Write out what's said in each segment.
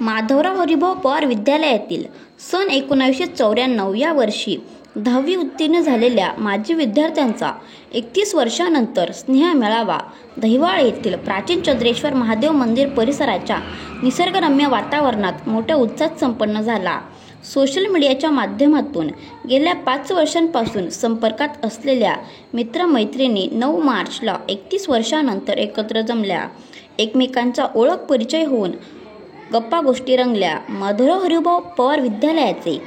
माधवराव हरिभाऊ पवार विद्यालयातील सन 1994 या वर्षी 10वी उत्तीर्ण झालेल्या माजी विद्यार्थ्यांचा 31 वर्षांनंतर स्नेह मेळावा दहिवाळ येथील प्राचीन चंद्रेश्वर महादेव मंदिर परिसराच्या निसर्गरम्य वातावरणात मोठ्या उत्साहात संपन्न झाला. सोशल मीडियाच्या माध्यमातून गेल्या 5 वर्षांपासून संपर्कात असलेल्या मित्रमैत्रिणी 9 मार्चला 31 वर्षांनंतर एकत्र जमल्या. एकमेकांचा ओळख परिचय होऊन गप्पा गोष्टी रंगल्या. माधवराव हरिभाऊ पवार विद्यालयाचे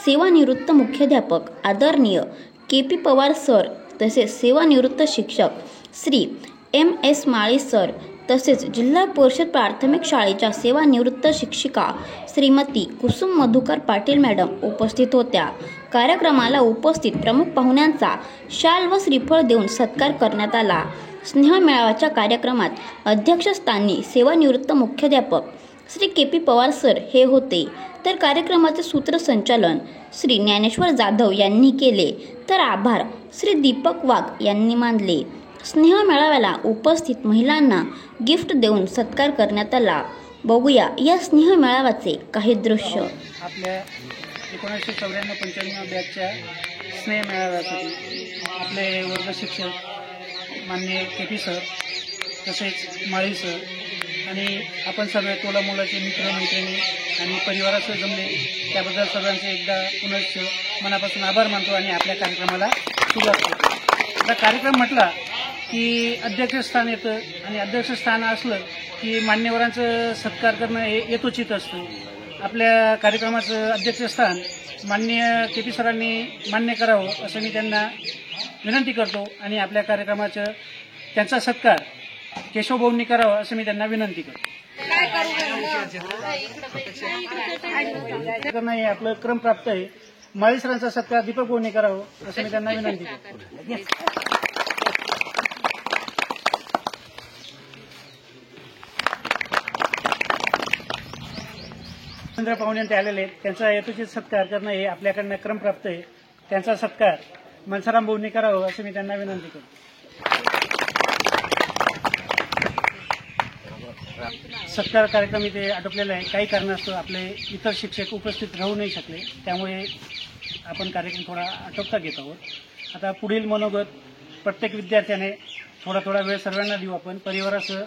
सेवानिवृत्त मुख्याध्यापक आदरणीय के.पी. पवार सर तसेच सेवानिवृत्त शिक्षक श्री M.S. माळी सर तसेच जिल्हा परिषद प्राथमिक शाळेच्या सेवानिवृत्त शिक्षिका श्रीमती कुसुम मधुकर पाटील मॅडम उपस्थित होत्या. कार्यक्रमाला उपस्थित प्रमुख पाहुण्यांचा शाल व श्रीफळ देऊन सत्कार करण्यात आला. स्नेह मेळाव्याच्या कार्यक्रमात अध्यक्षस्थानी सेवानिवृत्त मुख्याध्यापक श्री के.पी. पवार सर हे होते, तर कार्यक्रमाचे सूत्रसंचालन श्री ज्ञानेश्वर जाधव यांनी केले, तर आभार श्री दीपक वाघ यांनी मानले. स्नेह मेळाव्याला उपस्थित महिलांना गिफ्ट देऊन सत्कार करण्यात आला. बघूया या स्नेह मेळाव्याचे काही दृश्य. आपल्या 1994-95 बॅचच्या स्नेह मेळाव्यासाठी आपले वर्ग शिक्षक माननीय के.पी. सर तसेच माळी सर आणि आपण सर्व तोला मुलाचे मित्रमैत्रिणी आणि परिवारासह जमले, त्याबद्दल सर्वांचे एकदा पुनश्च मनापासून आभार मानतो आणि आपल्या कार्यक्रमाला सुरुवात करतो. आता कार्यक्रम म्हटला की अध्यक्षस्थान येतं आणि अध्यक्षस्थान असलं की मान्यवरांचं सत्कार करणं हे यथोचित असतं. आपल्या कार्यक्रमाचं अध्यक्षस्थान माननीय के.पी. सरांनी मान्य करावं असं मी त्यांना विनंती करतो आणि आपल्या कार्यक्रमाचं त्यांचा सत्कार केशवभाऊंनी करावा असं मी त्यांना विनंती करतो. हे आपलं क्रम प्राप्त आहे. माळी सरांचा सत्कार दीपक भाऊंनी करावं असं मी त्यांना विनंती करतो. पाहुणे ते आलेले आहेत, त्यांचा यथोचित सत्कार करणं हे आपल्याकडनं क्रम प्राप्त आहे. त्यांचा सत्कार मनसाराम भाऊंनी करावं असं मी त्यांना विनंती करतो. सत्कार कार्यक्रम इथे आटोपलेला आहे. काही कारणास्तव आपले इतर शिक्षक उपस्थित राहू नाही शकले, त्यामुळे आपण कार्यक्रम थोडा आटोपता घेत आहोत. आता पुढील मनोगत प्रत्येक विद्यार्थ्याने थोडा वेळ सर्वांना देऊ. आपण परिवारासह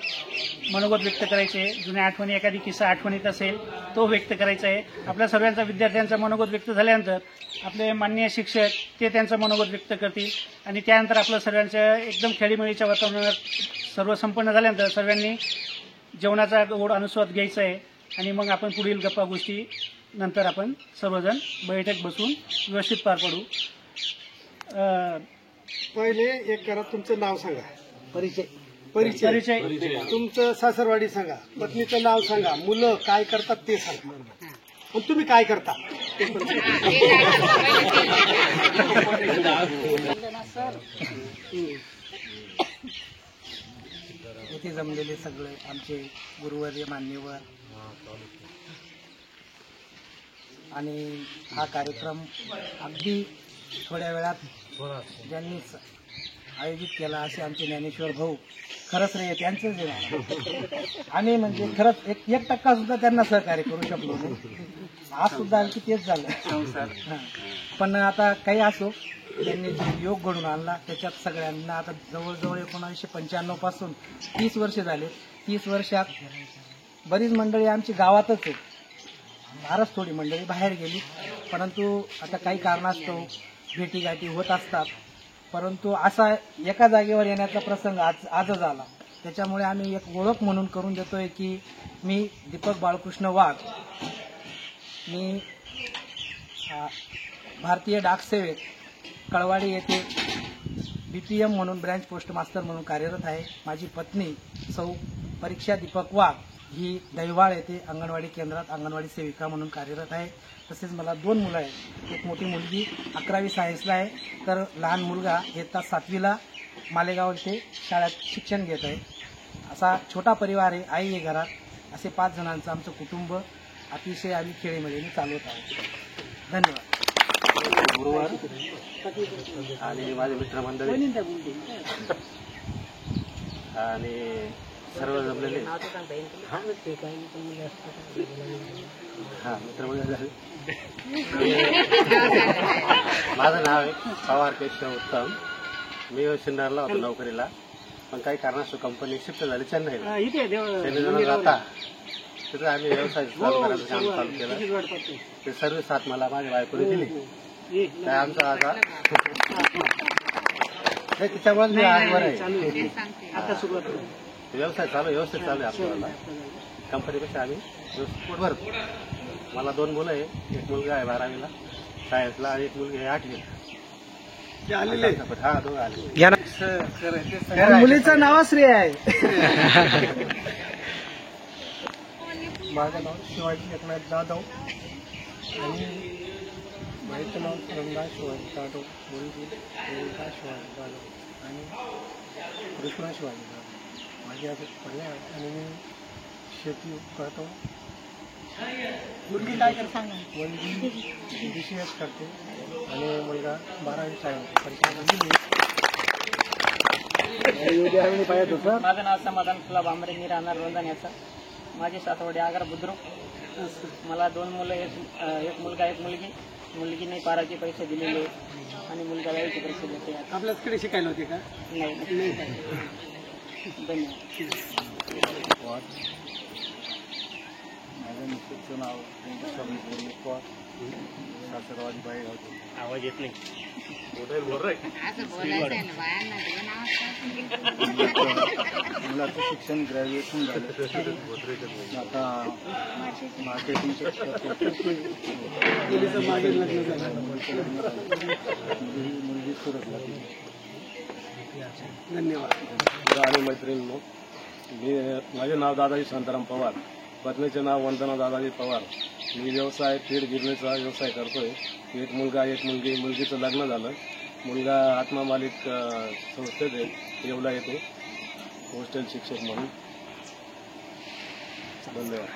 मनोगत व्यक्त करायचे. जुन्या आठवणी, एखादी किस्सा आठवणीत असेल तो व्यक्त करायचा आहे. आपल्या सर्वांचा विद्यार्थ्यांचा मनोगत व्यक्त झाल्यानंतर आपले माननीय शिक्षक ते त्यांचं मनोगत व्यक्त करतील आणि त्यानंतर आपलं सर्वांच्या एकदम खेळीमेळीच्या वातावरणात सर्व संपन्न झाल्यानंतर सर्वांनी जेवणाचा गोड अनुस्वाद घ्यायचा आहे आणि मग आपण पुढील गप्पा गोष्टी नंतर आपण सर्वजण बैठक बसून व्यवस्थित पार पाडू. पहिले एक करा, तुमचं नाव सांगा. परिचय तुमचं सासरवाडी सांगा, पत्नीचं नाव सांगा, मुलं काय करतात ते सांगा, पण तुम्ही काय करता. इथे जमलेले सगळे आमचे गुरुवर्य मान्यवर आणि हा कार्यक्रम अगदी थोड्या वेळात ज्यांनी आयोजित केला असे आमचे ज्ञानेश्वर भाऊ, खरंच रे त्यांचंच आहे. आणि म्हणजे खरंच 1% सुद्धा त्यांना सहकार्य करू शकलो नाही. आज सुद्धा आणखी तेच झालं. पण आता काही असो, त्यांनी जो योग घडून आणला त्याच्यात सगळ्यांना आता जवळजवळ 1995 पासून 30 वर्ष झाले. 30 वर्षात बरीच मंडळी आमची गावातच आहे. फारच थोडी मंडळी बाहेर गेली, परंतु आता काही कारणास्तव भेटीगाठी होत असतात. परंतु असा एका जागेवर येण्याचा प्रसंग आजच आला. त्याच्यामुळे आम्ही एक ओळख म्हणून करून देतोय की मी दीपक बाळकृष्ण वाघ, मी भारतीय डाक सेवेत कळवाडी येथे BPM म्हणून ब्रँच पोस्ट मास्टर म्हणून कार्यरत आहे. माझी पत्नी सौ परीक्षा दीपक वाघ ही दहिवाळ येथे अंगणवाडी केंद्रात अंगणवाडी सेविका म्हणून कार्यरत आहे. तसेच मला 2 मुलं आहेत. एक मोठी मुलगी 11वी सायन्सला आहे, तर लहान मुलगा इयत्ता 7वीला मालेगाव येथे शाळेत शिक्षण घेत आहे. असा छोटा परिवार आहे. आई आहे घरात. असे 5 जणांचं आमचं कुटुंब अतिशय आम्ही खेळीमेळीने चालवत आहोत. धन्यवाद. गुरुवार आणि माझे मित्रमंडळी आणि सर्व जमलेले हा मित्रमंडळ झाले. माझं नाव आहे पवार केशव उत्तम. मी शिन्नरला होतो नोकरीला, पण काही कारणास्तव कंपनी शिफ्ट झाली चेन्नईला. चेन्नईला जाता तिथं आम्ही व्यवसाय चालू करायचं काम चालू केलं. ते सर्व्हिस साथ मला माझ्या बायकोने दिली. काय आमचा आता त्याच्यामुळे मी आजवर आहे. व्यवसाय चालू व्यवस्थित चालू आहे आपल्याला. कंपनीपेक्षा आम्ही व्यवस्थित भरतो. मला 2 मुलं आहे. एक मुलगा आहे 12वीला सायन्सला आणि एक मुलगी आहे 8वीला. हा 2 आले. मुलीचं नाव श्रेय आहे. माझं नाव शिवाजी एकनाथ जाधव आणि बाईचं नाव रंगा शिवाजी जाधव, मुलगी रेणुका शिवाजी जाधव आणि कृष्णा शिवाजी जाधव. माझे असे पडले आणि मी शेती करतो. मुलगी काय करता? मुलगी BCS करते आणि मुलगा 12वी सायन्स परीक्षा. माझं नाव समाधान फुला भांबरे. मी राहणार रोंधण याचा. माझे सासवडे आगार बुद्रुक. मला 2 मुलं, एक मुलगा एक मुलगी. मुलगीने 12चे पैसे दिलेले आणि मुलगा 10चे पैसे देते. आपल्याकडे शिकायला होते का? नाही. धन्यवाद. माझ्या मिसेसचं नाव पवार, सासरवाडी बाई. आवाज येत नाही. मुलाचं शिक्षण ग्रॅज्युएशन झालं. आता मार्केटिंगचं मुलगी सुरतला. धन्यवाद. आणि मैत्रिणी, माझे नाव दादाजी शांताराम पवार. पत्नीचे नाव वंदना दादाजी पवार. मी व्यवसाय फीड गिरणीचा व्यवसाय करतोय. एक मुलगा एक मुलगी. मुलगीचं लग्न झालं. मुलगा आत्मा मालिक संस्थेत आहे, येवला येतो हॉस्टेल शिक्षक म्हणून. धन्यवाद.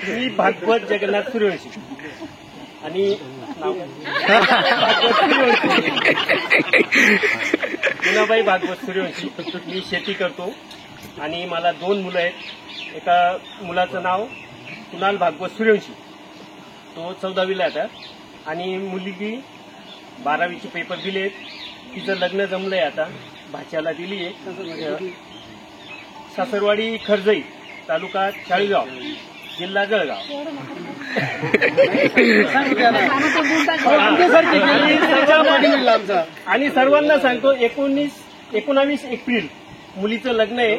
मी भागवत जगन्नाथ सूर्यवंशी आणि मुनाबाई भागवत सूर्यवंशी. मी शेती करतो आणि मला 2 मुलं आहेत. एका मुलाचं नाव कुणाल भागवत सूर्यवंशी, तो 14वीला आता, आणि मुलगी 12वीचे पेपर दिलेत. तिचं लग्न जमलंय आता, भाच्याला दिली आहे. सासरवाडी खरजई, तालुका चाळीसगाव, जिल्हा जळगाव. आणि सर्वांना सांगतो 19 एप्रिल मुलीचं लग्न आहे.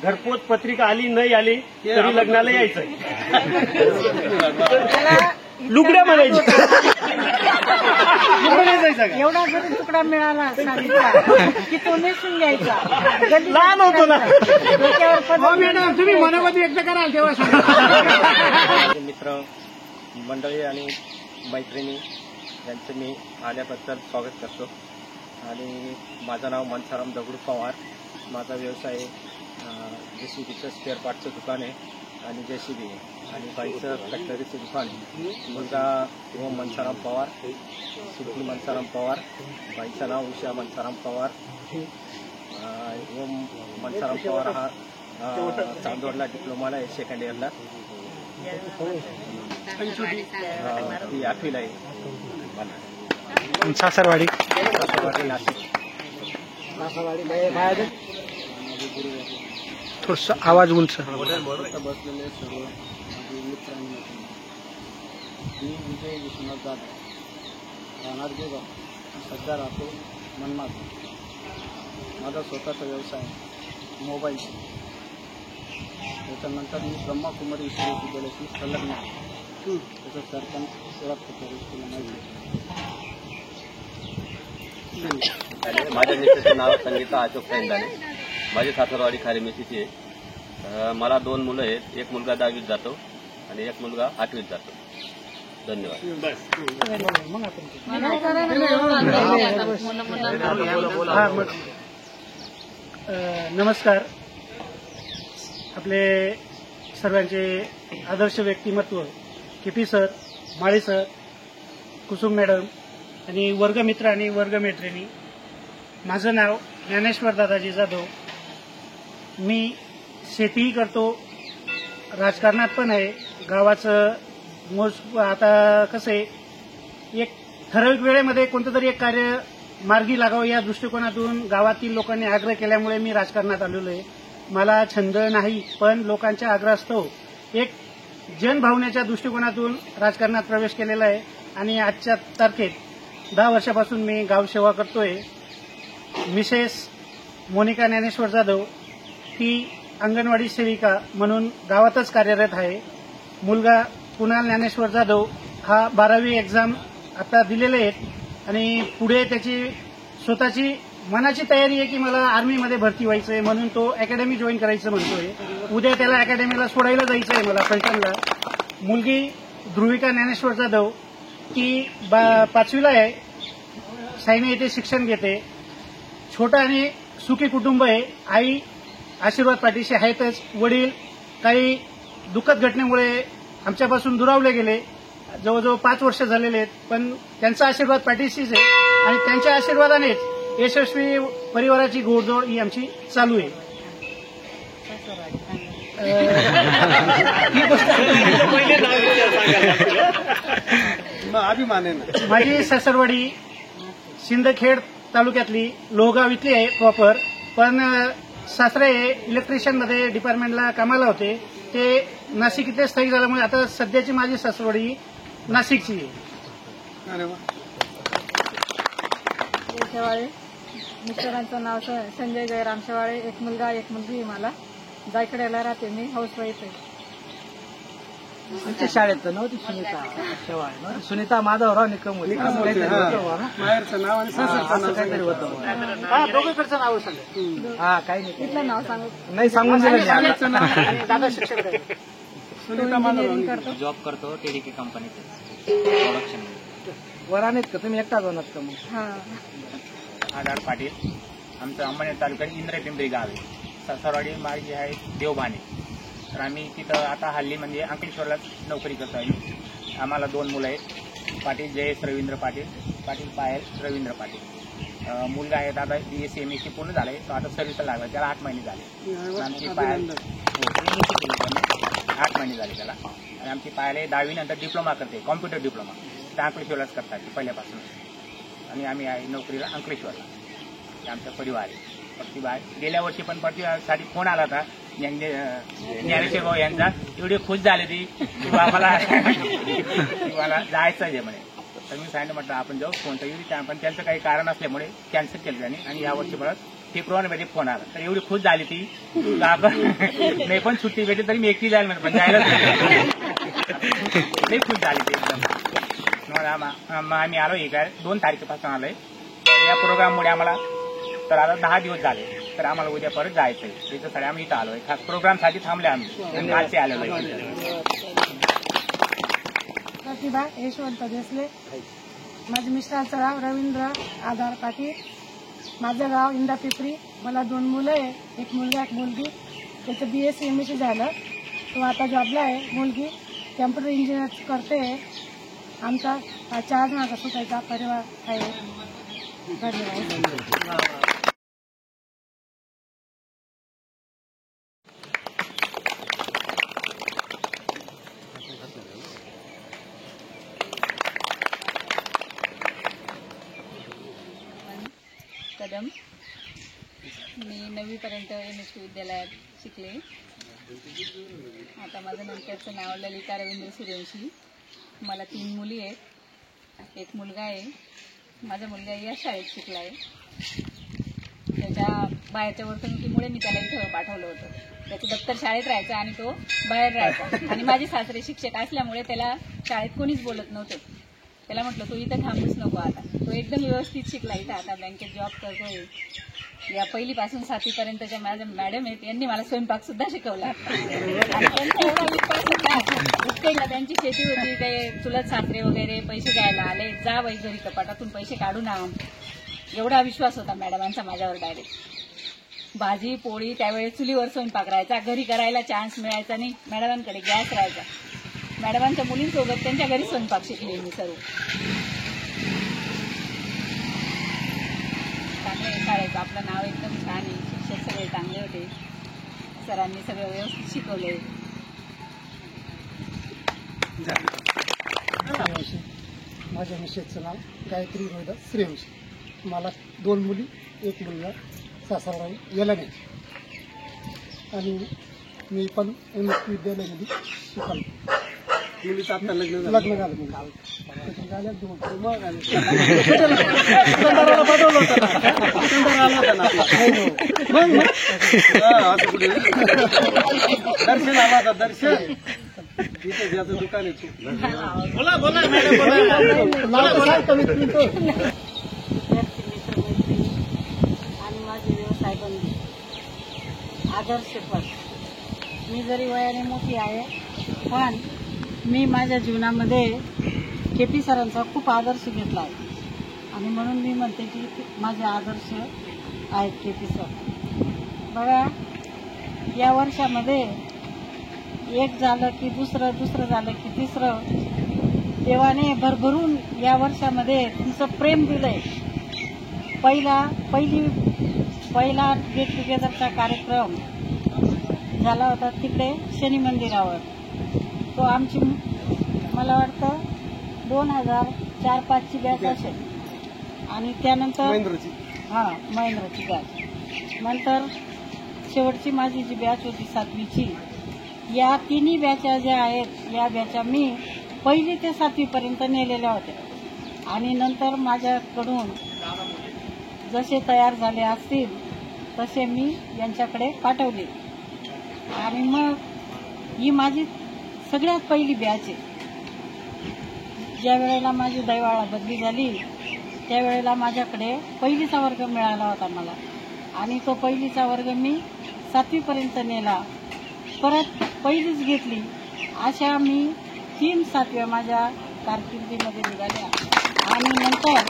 घरपोच पत्रिका आली नाही आली तरी लग्नाला यायचंय. लुगड्या म्हणायची. एवढा जरी तुकडा मिळाला साडीचा की तो नेसून घ्यायचा. लहान होतो ना. मॅडम तुम्ही मनामध्ये व्यक्त कराल तेव्हा. मित्र मंडळी आणि मैत्रिणी यांचं मी आल्याबद्दल स्वागत करतो. आणि माझं नाव मनसाराम दगडू पवार. माझा व्यवसाय JCBचं स्पेअर पार्टचं दुकान आहे आणि JCB आहे आणि बाईचं कटलरीचं दुकान आहे. मुलगा ओम मनसाराम पवार, सिद्धी मनसाराम पवार. बाईचं नाव उषा मनसाराम पवार. ओम मनसाराम पवार हा चांदोडला डिप्लोमाला आहे, 2nd इयरला. ती 8वीला आहे. सासरवाडी नाशिक. थोडस आवाज उंच. बसलेले सर्व माझे मित्र आणि मैत्रिणी. मी विजय विश्वनाथ जाधव, राहणार गेगाव. सध्या राहतो मनमाड. माझा स्वतःचा व्यवसाय मोबाईल. त्याच्यानंतर मी ब्रह्माकुमारी विश्वविद्यालयाशी संलग्न आहे. त्याचं सरपंच सेवा माझ्या मिसेसचं नाव संगीता अशोक सैंदाने. माझी सासरवाडी खारी मिशीची आहे. मला 2 मुलं आहेत. एक मुलगा 10वीत जातो आणि एक मुलगा 8वीत जातो. धन्यवाद. नमस्कार. आपले सर्वांचे आदर्श व्यक्तिमत्व KP सर, माळी सर, कुसुम मॅडम आणि वर्गमित्र आणि वर्गमैत्रिणी माझं नाव ज्ञानेश्वर दादाजी जाधव. मी शेतीही करतो, राजकारणात पण आहे. गावाचं आता कसं आहे, एक ठराविक वेळेमध्ये कोणतं तरी एक कार्य मार्गी लागावं या दृष्टिकोनातून गावातील लोकांनी आग्रह केल्यामुळे मी राजकारणात आलेलो आहे. मला छंद नाही, पण लोकांच्या आग्रहास्तव एक जनभावनेच्या दृष्टिकोनातून राजकारणात प्रवेश केलेला आहे आणि आजच्या तारखेत 10 वर्षापासून मी गावसेवा करतोय. मिसेस मोनिका ज्ञानेश्वर जाधव ती अंगणवाडी सेविका म्हणून गावातच कार्यरत आहे. मुलगा कुणाल ज्ञानेश्वर जाधव हा 12वी एक्झाम आता दिलेले आहेत आणि पुढे त्याची स्वतःची मनाची तयारी आहे की मला आर्मीमध्ये भरती व्हायचं आहे, म्हणून तो अकॅडमी जॉईन करायचं म्हणतोय. उद्या त्याला अकॅडमीला सोडायला जायचं आहे मला फलटणला. मुलगी ध्रुविका ज्ञानेश्वर जाधव ती 5वीला आहे, सायनी येथे शिक्षण घेते. छोटं आणि सुखी कुटुंब आहे. आई आशीर्वाद पाठीशी आहेतच. वडील काही दुःखद घटनेमुळे आमच्यापासून दुरावले गेले, जवळजवळ 5 वर्ष झालेले आहेत, पण त्यांचा आशीर्वाद पाठीशीच आहे आणि त्यांच्या आशीर्वादानेच यशस्वी परिवाराची घोडदौड ही आमची चालू आहे. माझी सासरवाडी सिंदखेड तालुक्यातली लोहगाव इथली आहे प्रॉपर, पण सासरे इलेक्ट्रिशियनमध्ये डिपार्टमेंटला कामाला होते. ते नाशिक इथे स्थायिक झाल्यामुळे आता सध्याची माझी सासरवाडी नाशिकची आहे. शेवाळे, मिस्टरांचं नाव संजय जयराम शेवाळे. एक मुलगा एक मुलगी मला. जायकड्याला राहते मी, हाऊसवाईफ आहे. आमच्या शाळेत नव्हती सुनीता शेवाळे, सुनीता माधवराव निकम माहेरचं नाव आणि सासरचं काहीतरी होतं. दोघीकडचं नाव सांगा. हा काही नाही, तिथलं नाव सांगू. नाही सांगून दिलं. दादा शिक्षण आहे. सुनीता माधवराव करतो. जॉब करतो टीडीके कंपनीत प्रोडक्शन. वरानेत का तुम्ही एकटा जाणार का मग? हा. आढाळ पाटील. आमचं अंबरनेर तालुक्यात इंद्रपिंपरी गाव आहे. सासरवाडी माझी आहे देवभाने. तर आम्ही तिथं आता हल्ली म्हणजे अंकलेश्वरला नोकरी करतो आहे. आम्हाला 2 मुलं आहेत. पाटील जयेश रवींद्र पाटील, पाटील पायल रवींद्र पाटील. मुलगा आहे दादा BSc MSc पूर्ण झालाय, तो आता सर्व्हिसला लागला, त्याला 8 महिने झाले. आमची पायल 8 महिने झाले त्याला. आणि आमची पायल 10वी नंतर डिप्लोमा करते, कॉम्प्युटर डिप्लोमा. त्या अंकलेश्वरलाच करतात पहिल्यापासून. आणि आम्ही आहे नोकरीला अंकलेश्वरला. हे आमचा परिवार आहे. प्रतिभा गेल्या वर्षी पण प्रतिभासाठी फोन आला होता ज्ञानेश्वर भाऊ यांचा. एवढी खुश झाली ती की आम्हाला जायचं आहे म्हणे. तर मी सांगितलं म्हटलं आपण जाऊ फोनचा येऊ, पण त्यांचं काही कारण असल्यामुळे कॅन्सल केलं त्यांनी. आणि यावर्षी परत फेब्रुवारीमध्ये फोन आला, तर एवढी खुश झाली ती आपण नाही पण सुट्टी भेटली तरी मी एकटी जायला म्हणत, पण जायला नाही खुश झाली ती एकदम. आम्ही आलो हे काय 2 तारखेपासून आलोय. या प्रोग्राममुळे आम्हाला तर आता 10 दिवस झाले, तर आम्हाला उद्या परत जायचंय. त्याच्यासाठी आम्ही इथं आलोय, खास प्रोग्रामसाठी थांबले आम्ही, कालचे आलेलो आहे. प्रतिभा यशवंत देसले. माझ्या मिस्टरांचं नाव रवींद्र आधार पाटील. माझं गाव इंदापिंपरी. मला 2 मुलं आहे, एक मुलगा एक मुलगी. त्याचं BSc MSc झालं, तो आता जॉबला आहे. मुलगी कॅम्प्युटर इंजिनियर करते. आमचा 4 जणांचा सुटायचा परिवार आहे. धन्यवाद. कदम. मी 9वीपर्यंत MSc विद्यालयात शिकले. आता माझं नंतरचं नाव ललिता रवींद्र सूर्यवंशी. मला 3 मुली आहेत, एक मुलगा आहे. माझा मुलगा या शाळेत शिकला आहे. त्याच्या बाहेरच्या वर्तणुकीमुळे मी त्याला इथं पाठवलं होतं. त्याचं दप्तर शाळेत राहायचं आणि तो बाहेर राहायचा. आणि माझे सासरे शिक्षक असल्यामुळे त्याला शाळेत कोणीच बोलत नव्हतं. त्याला म्हटलं तू इथं थांबूच नको. आता तो एकदम व्यवस्थित शिकला. इथं आता बँकेत जॉब करतोय. या 1ली पासून 7वीपर्यंतच्या माझ्या मॅडम आहेत, यांनी मला स्वयंपाक सुद्धा शिकवला. आणि त्यांचा एवढा विश्वास होता. त्यांची शेती होती, ते चुलत सासरे वगैरे पैसे द्यायला आले, जा बाई घरी कपाटातून पैसे काढून आण. एवढा विश्वास होता मॅडमांचा माझ्यावर. डायरेक्ट भाजी पोळी त्यावेळेस चुलीवर स्वयंपाक राहायचा. घरी करायला चान्स मिळायचा नाही, मॅडमांकडे गॅस राहायचा. मॅडमांच्या मुलींसोबत त्यांच्या घरी स्वयंपाक शिकले मी सर्व. चांगलं आहे शाळेचं, आपलं नाव एकदम छान आहे, शिक्षक सगळे चांगले होते, सरांनी सगळं व्यवस्थित शिकवले. सूर्यवंशी. माझ्या मिसेसचं नाव गायत्री रोहिदास सूर्यवंशी. मला 2 मुली, 1 मुलगा, सासरवाडी येलाने. आणि मी पण MSP विद्यालयामध्ये शिकलो. मुलीचं आता लग्न झालं. लग्न झालं म्हणजे झाल्या 2 मग आणि खंडाराला पाठवलं होतं ना. खंडारा आला होता ना आपला. मग असं कुठे दर्शन आला होता. दर्शन तिथे ज्याचं दुकान आहे ते. बोला बोला मॅडम बोला. विद्यार्थी मित्रमैत्री आणि माझे व्यवसाय बंधू आदर्श पद. मी जरी वयाने मोठी आहे पण मी माझ्या जीवनामध्ये KP सरांचा खूप आदर्श घेतला आहे आणि म्हणून मी म्हणते की माझे आदर्श आहेत KP सर. बघा, या वर्षामध्ये एक झालं की दुसरं झालं की तिसरं, देवाने भरभरून या वर्षामध्ये तुमचं प्रेम दिलंय. पहिला गेट टुगेदरचा कार्यक्रम झाला होता तिकडे शनी मंदिरावर. तो आमची मला वाटतं 2004-05ची बॅच असेल आणि त्यानंतर महेंद्रची बॅच. नंतर शेवटची माझी जी बॅच होती 7वीची, या तिन्ही बॅचा ज्या आहेत या बॅचा मी 1ली ते 7वीपर्यंत नेलेल्या होत्या आणि नंतर माझ्याकडून जसे तयार झाले असतील तसे मी यांच्याकडे पाठवले आणि मग ही माझी सगळ्यात पहिली बॅच आहे. ज्या वेळेला माझी दैवाळा बदली झाली त्यावेळेला माझ्याकडे 1लीचा वर्ग मिळाला होता मला आणि तो 1लीचा वर्ग मी 7वीपर्यंत नेला. परत 1लीच घेतली. अशा मी 3 7व्या माझ्या कारकिर्दीमध्ये निघाल्या आणि नंतर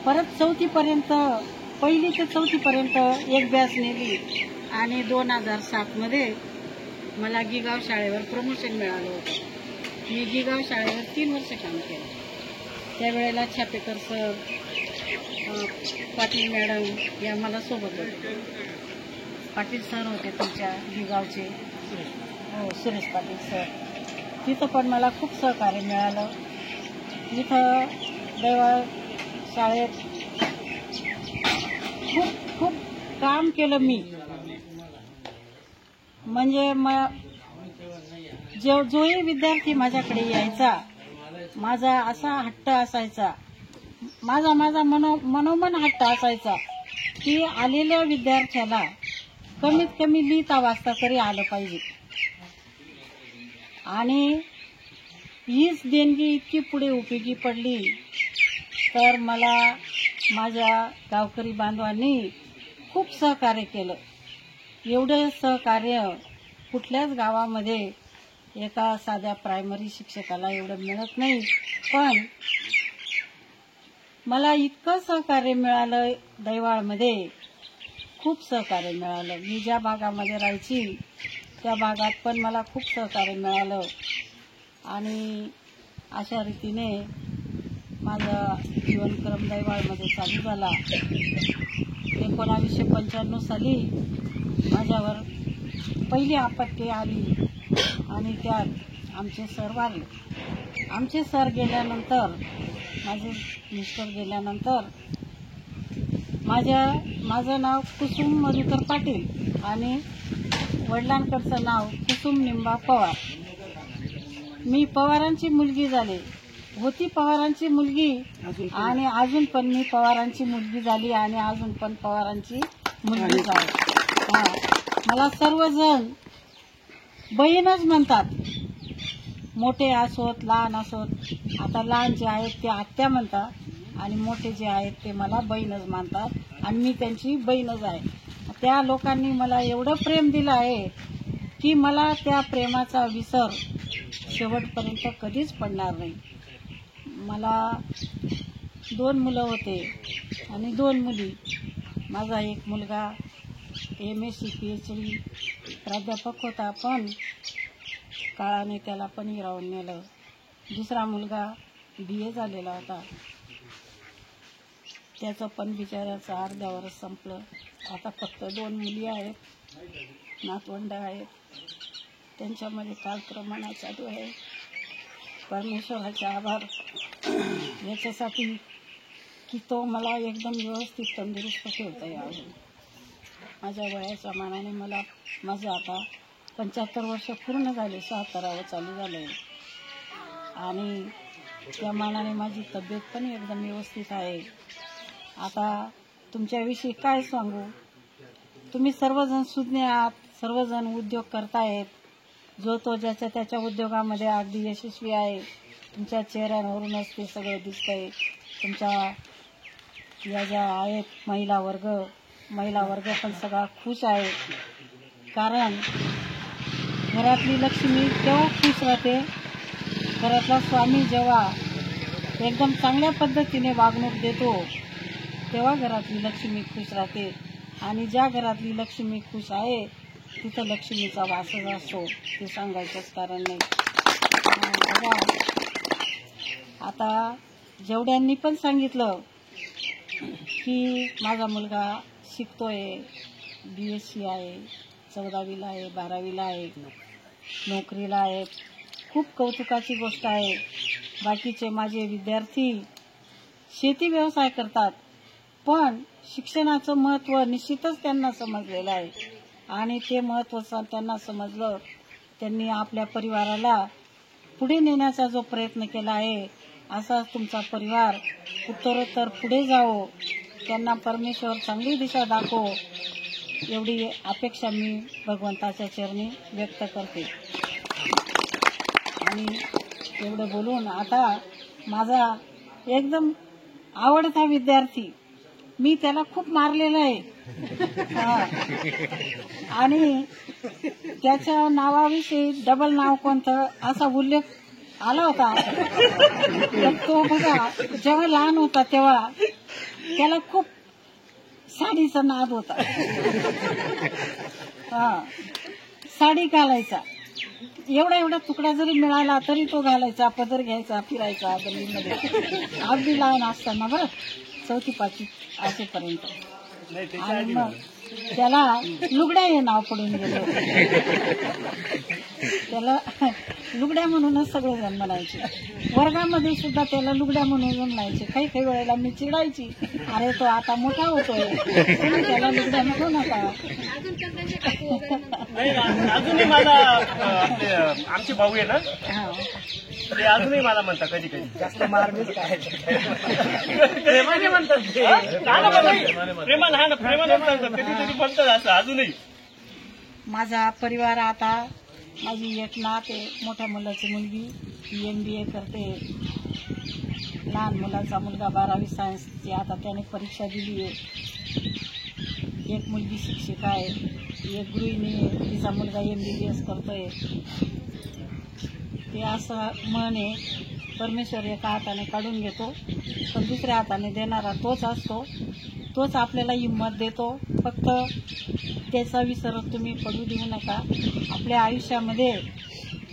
परत 4थीपर्यंत 1ली ते 4थीपर्यंत एक बॅच नेली आणि 2007मध्ये मला गिगाव शाळेवर प्रमोशन मिळालं होतं. मी गिगाव शाळेवर 3 वर्ष काम केलं. त्यावेळेला छापेकर सर, पाटील मॅडम या मला सोबत होते. पाटील सर होते तुमच्या गिगावचे, हो सुरेश पाटील सर. तिथं पण मला खूप सहकार्य मिळालं. इथं दैवाळ शाळेत खूप काम केलं मी. म्हणजे जोही विद्यार्थी माझ्याकडे यायचा माझा असा हट्ट असायचा, माझा मनोमन हट्ट असायचा की आलेल्या विद्यार्थ्याला कमीत कमी लिहिता वाचता तरी आलं पाहिजे. आणि हीच देणगी इतकी पुढे उपयोगी पडली तर मला माझ्या गावकरी बांधवांनी खूप सहकार्य केलं. एवढं सहकार्य कुठल्याच गावामध्ये एका साध्या प्रायमरी शिक्षकाला एवढं मिळत नाही. पण मला इतकं सहकार्य मिळालं, दैवाळमध्ये खूप सहकार्य मिळालं. मी ज्या भागामध्ये राहायची त्या भागात पण मला खूप सहकार्य मिळालं आणि अशा रीतीने माझा जीवनक्रम दैवाळमध्ये चालू झाला. 1995 साली माझ्यावर पहिली आपत्ती आली आणि त्यात आमचे सर वारले. आमचे सर गेल्यानंतर, माझे मिस्टर गेल्यानंतर माझं नाव कुसुम मधुकर पाटील आणि वडिलांकडचं नाव कुसुम निंबा पवार. मी पवारांची मुलगी झाले होती, पवारांची मुलगी आणि अजून पण मी पवारांची मुलगी झाली आणि अजून पण पवारांची मुलगी झाली. मला सर्वजण बहीणच म्हणतात, मोठे असोत लहान असोत. आता लहान जे आहेत ते आत्या म्हणतात आणि मोठे जे आहेत ते मला बहीणच मानतात आणि मी त्यांची बहीणच आहे. त्या लोकांनी मला एवढं प्रेम दिलं आहे की मला त्या प्रेमाचा विसर शेवटपर्यंत कधीच पडणार नाही. मला 2 मुलं होते आणि 2 मुली. माझा एक मुलगा MSc PhD प्राध्यापक होता पण काळाने त्याला पण हिरावून नेलं. दुसरा मुलगा BA झालेला होता. त्याचं पण बिचाऱ्याचं अर्ध्या वर्ष संपलं. आता फक्त 2 मुली आहेत, नातवंड आहेत. त्यांच्यामध्ये कालप्रमाणे चालू आहे. परमेश्वराचे आभार याच्यासाठी की तो मला एकदम व्यवस्थित तंदुरुस्त ठेवता यावं. माझ्या वयाच्या मानाने मला माझं आता 75 वर्ष पूर्ण झाले, 76वं चालू झालं आहे. आणि त्या मानाने माझी तब्येत पण एकदम व्यवस्थित आहे. आता तुमच्याविषयी काय सांगू, तुम्ही सर्वजण सुज्ञ आहात, सर्वजण उद्योग करतायत. जो तो ज्याच्या त्याच्या उद्योगामध्ये अगदी यशस्वी आहे. तुमच्या चेहऱ्यांवरूनच ते सगळं दिसतंय. तुमच्या या ज्या आहेत महिला वर्ग पण सगळा खुश आहे. कारण घरातली लक्ष्मी केव्हा खुश राहते, घरातला स्वामी जेव्हा एकदम चांगल्या पद्धतीने वागणूक देतो तेव्हा घरातली लक्ष्मी खुश राहते. आणि ज्या घरातली लक्ष्मी खुश आहे तिथं लक्ष्मीचा वासच असतो, ते सांगायचंच कारण नाही. बघा, आता जेवढ्यांनी पण सांगितलं की माझा मुलगा शिकतोय, BSc आहे, 14वीला आहे, 12वीला आहे, नोकरीला आहे, खूप कौतुकाची गोष्ट आहे. बाकीचे माझे विद्यार्थी शेती व्यवसाय करतात, पण शिक्षणाचं महत्त्व निश्चितच त्यांना समजलेलं आहे. आणि ते महत्त्व त्यांना समजलं, त्यांनी आपल्या परिवाराला पुढे नेण्याचा जो प्रयत्न केला आहे, असाच तुमचा परिवार उत्तरोत्तर पुढे जावो, त्यांना परमेश्वर चांगली दिशा दाखवो, एवढी अपेक्षा मी भगवंताच्या चरणी व्यक्त करते. आणि एवढं बोलून आता माझा एकदम आवडता विद्यार्थी, मी त्याला खूप मारलेलं आहे. आणि त्याच्या नावाविषयी डबल नाव कोणतं असा उल्लेख आला होता. तर तो बघा, जेव्हा लहान होता तेव्हा त्याला खूप साडीचा नाद होता. साडी घालायचा, एवढा तुकडा जरी मिळाला तरी तो घालायचा, पदर घ्यायचा, फिरायचा गल्लीमध्ये. अगदी लहान असताना बरं, 4थी 5वी असेपर्यंत. आणि मग त्याला लुगड्या हे नाव पडून गेलं. त्याला लुगड्या म्हणूनच सगळेजण म्हणायचे. वर्गामध्ये सुद्धा त्याला लुगड्या म्हणून म्हणायचे. काही वेळेला मी चिडायची, अरे तो आता मोठा होतोय, तुम्ही त्याला लुगड्या म्हणू नका. अजूनही मला आमचे भाऊ आहे ना, ते अजूनही मला म्हणतात कधी जास्त मारलीच काय प्रेमाने म्हणतात, प्रेमाने म्हणतात, कधीतरी म्हणतात असं अजूनही. माझा परिवार, आता माझी एक नात आहे, मोठ्या मुलाची मुलगी MBA करते, लहान मुलाचा मुलगा 12वी सायन्सची आता त्याने परीक्षा दिली आहे, एक मुलगी शिक्षिका आहे, एक गृहिणी आहे, तिचा मुलगा MBBS करतोय. ते असं मन आहे, परमेश्वर एका हाताने काढून घेतो पण दुसऱ्या हाताने देणारा तोच असतो, तोच आपल्याला हिंमत देतो. फक्त त्याचा विसर तुम्ही पडू देऊ नका. आपल्या आयुष्यामध्ये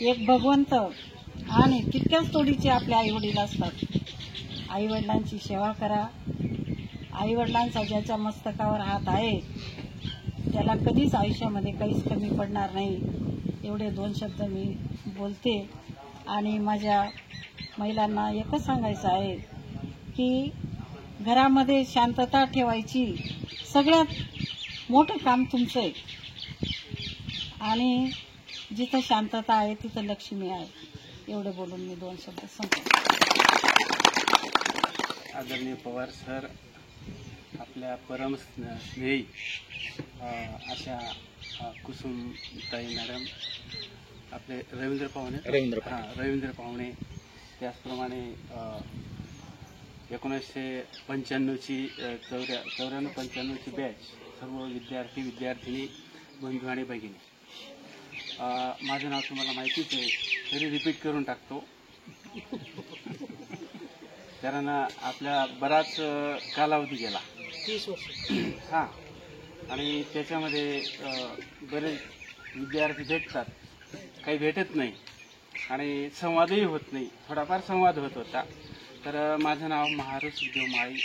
एक भगवंत आणि तितक्याच तोडीचे आपले आईवडील असतात. आईवडिलांची सेवा करा. आईवडिलांचा ज्याच्या मस्तकावर हात आहे त्याला कधीच आयुष्यामध्ये काहीच कमी पडणार नाही. एवढे 2 शब्द मी बोलते. आणि माझ्या महिलांना एकच सांगायचं आहे की घरामध्ये शांतता ठेवायची सगळ्यात मोठं काम तुमचं आहे. आणि जिथं शांतता आहे तिथं लक्ष्मी आहे. एवढं बोलून मी 2 शब्द संपवतो. आदरणीय पवार सर, आपल्या परम स्नेही अशा कुसुमताई मॅडम, आपले रवींद्र पाहुणे, त्याचप्रमाणे 1995ची 94-95ची बॅच, सर्व विद्यार्थी बंधू आणि भगिनी. माझं नाव तुम्हाला माहितीच आहे, तरी रिपीट करून टाकतो कारण आपला बराच कालावधी गेला, 30 वर्ष. हां, आणि त्याच्यामध्ये बरेच विद्यार्थी भेटतात, काही भेटत नाही आणि संवादही होत नाही. थोडाफार संवाद होत होता. तर माझं नाव महारुष देव माळी,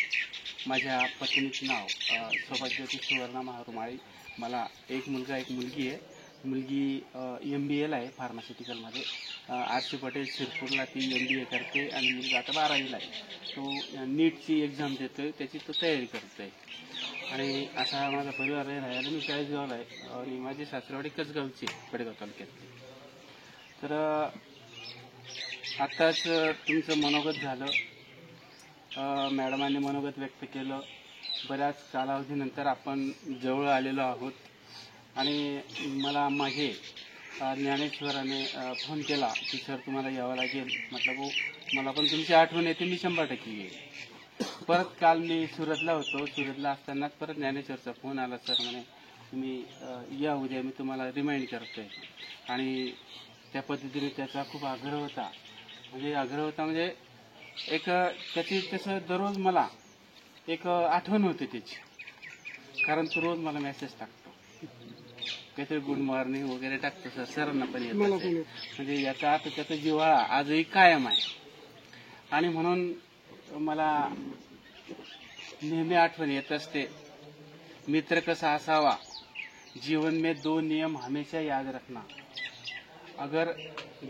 माझ्या पत्नीचं नाव सौभाग्यवती सुवर्णा महारुमाळी. मला एक मुलगा एक मुलगी आहे. मुलगी MBAला आहे फार्मास्युटिकलमध्ये. RC पटेल शिरपूरला ती MBA करते आणि मुलगा आता 12वीला आहे. तो नीटची एक्झाम देतोय, त्याची तो तयारी करतोय. आणि असा माझा परिवार आहे. राहायला मी चाळीसगावला आहे आणि माझी सासरवाडी कसगावची पेडगाव तालुक्यातली. तर आत्ताच तुमचं मनोगत झालं, मॅडमांनी मनोगत व्यक्त केलं. बऱ्याच कालावधीनंतर आपण जवळ आलेलो आहोत आणि मला मागे ज्ञानेश्वराने फोन केला की सर तुम्हाला यावं लागेल. म्हटलं भाऊ मला पण तुमची आठवण येते, मी 100% येईल. परत काल मी सुरतला होतो. सुरतला असतानाच परत ज्ञानेश्वरचा फोन आला, सर म्हणे तुम्ही या उद्या, मी तुम्हाला रिमाइंड करतोय. आणि त्या पद्धतीने त्याचा खूप आग्रह होता. म्हणजे एक त्याची तसं दररोज मला एक आठवण होते त्याची, कारण तो रोज मला मेसेज टाकतो, काहीतरी गुड मॉर्निंग वगैरे टाकतो. सर सरांना पण येत म्हणजे याचा अर्थ त्याचा जिव्हाळा आजही कायम आहे. आणि म्हणून मला नेहमी आठवण येत असते, मित्र कसा असावा. जीवन में 2 नियम हमेशा याद रखना. अगर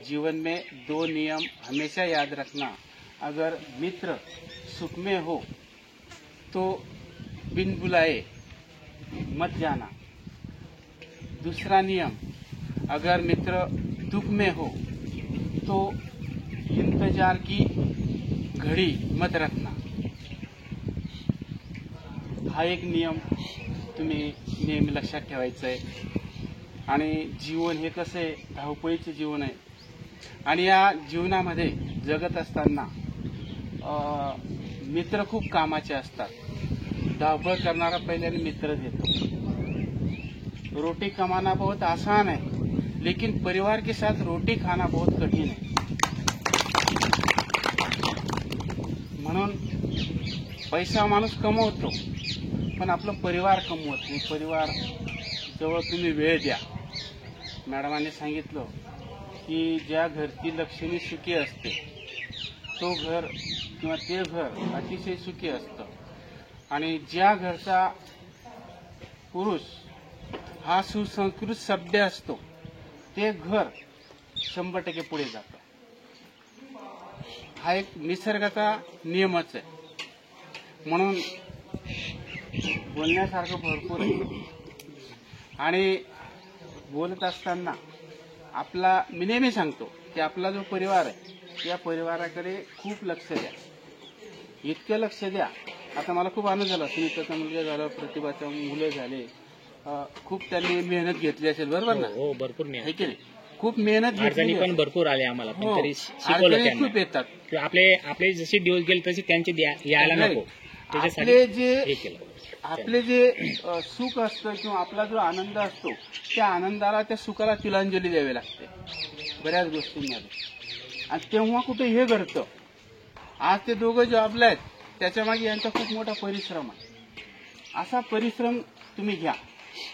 जीवन में 2 नियम हमेशा याद रखना. अगर मित्र सुख में हो तो बिन बुलाए मत जाना. दूसरा नियम, अगर मित्र दुख में हो तो इंतजार की घड़ी मत रखना. हा एक नियम तुम्ही नेहमी लक्षात ठेवायचा आहे. आणि जीवन हे कसं आहे, धावपळीचं जीवन आहे. आणि या जीवनामध्ये जगत असताना मित्र खूप कामाचे असतात. धावपळ करणारा पहिल्याने मित्रच येतो. रोटी कमाना बहुत आसान है, लेकिन परिवार के साथ रोटी खाना बहुत कठीण है. म्हणून पैसा माणूस कमवतो, पण आपला परिवार कमवत नाही. परिवार जवळ तुम्ही वेळ द्या. मॅडमांनी सांगितलं की ज्या घरची लक्ष्मी सुखी असते तो घर किंवा ते घर अतिशय सुखी असतं. आणि ज्या घरचा पुरुष हा सुसंस्कृत सभ्य असतो ते घर 100% पुढे जातं. हा एक निसर्गाचा नियमच आहे. म्हणून बोलण्यासारखं भरपूर आहे. आणि बोलत असताना मी नेहमी सांगतो की आपला जो परिवार आहे त्या परिवाराकडे खूप लक्ष द्या. इतकं लक्ष द्या. आता मला खूप आनंद झाला, सुनीताचा मुलगा झाला, प्रतिभाचा मुलं झाले. खूप त्यांनी मेहनत घेतली असेल, बरोबर ना? हो, भरपूर आहे की नाही? खूप मेहनत घेतली पण भरपूर आले आम्हाला, पण तरी अडचणी खूप येतात. आपले जसे दिवस गेले तसे त्यांचे यायला नको. आपले जे सुख असतं किंवा आपला जो आनंद असतो त्या आनंदाला, त्या सुखाला तिलांजली द्यावी लागते बऱ्याच गोष्टींमध्ये. आणि तेव्हा कुठे हे घडतं. आज ते दोघं जॉबला आहेत, त्याच्या मागे यांचा खूप मोठा परिश्रम आहे. असा परिश्रम तुम्ही घ्या.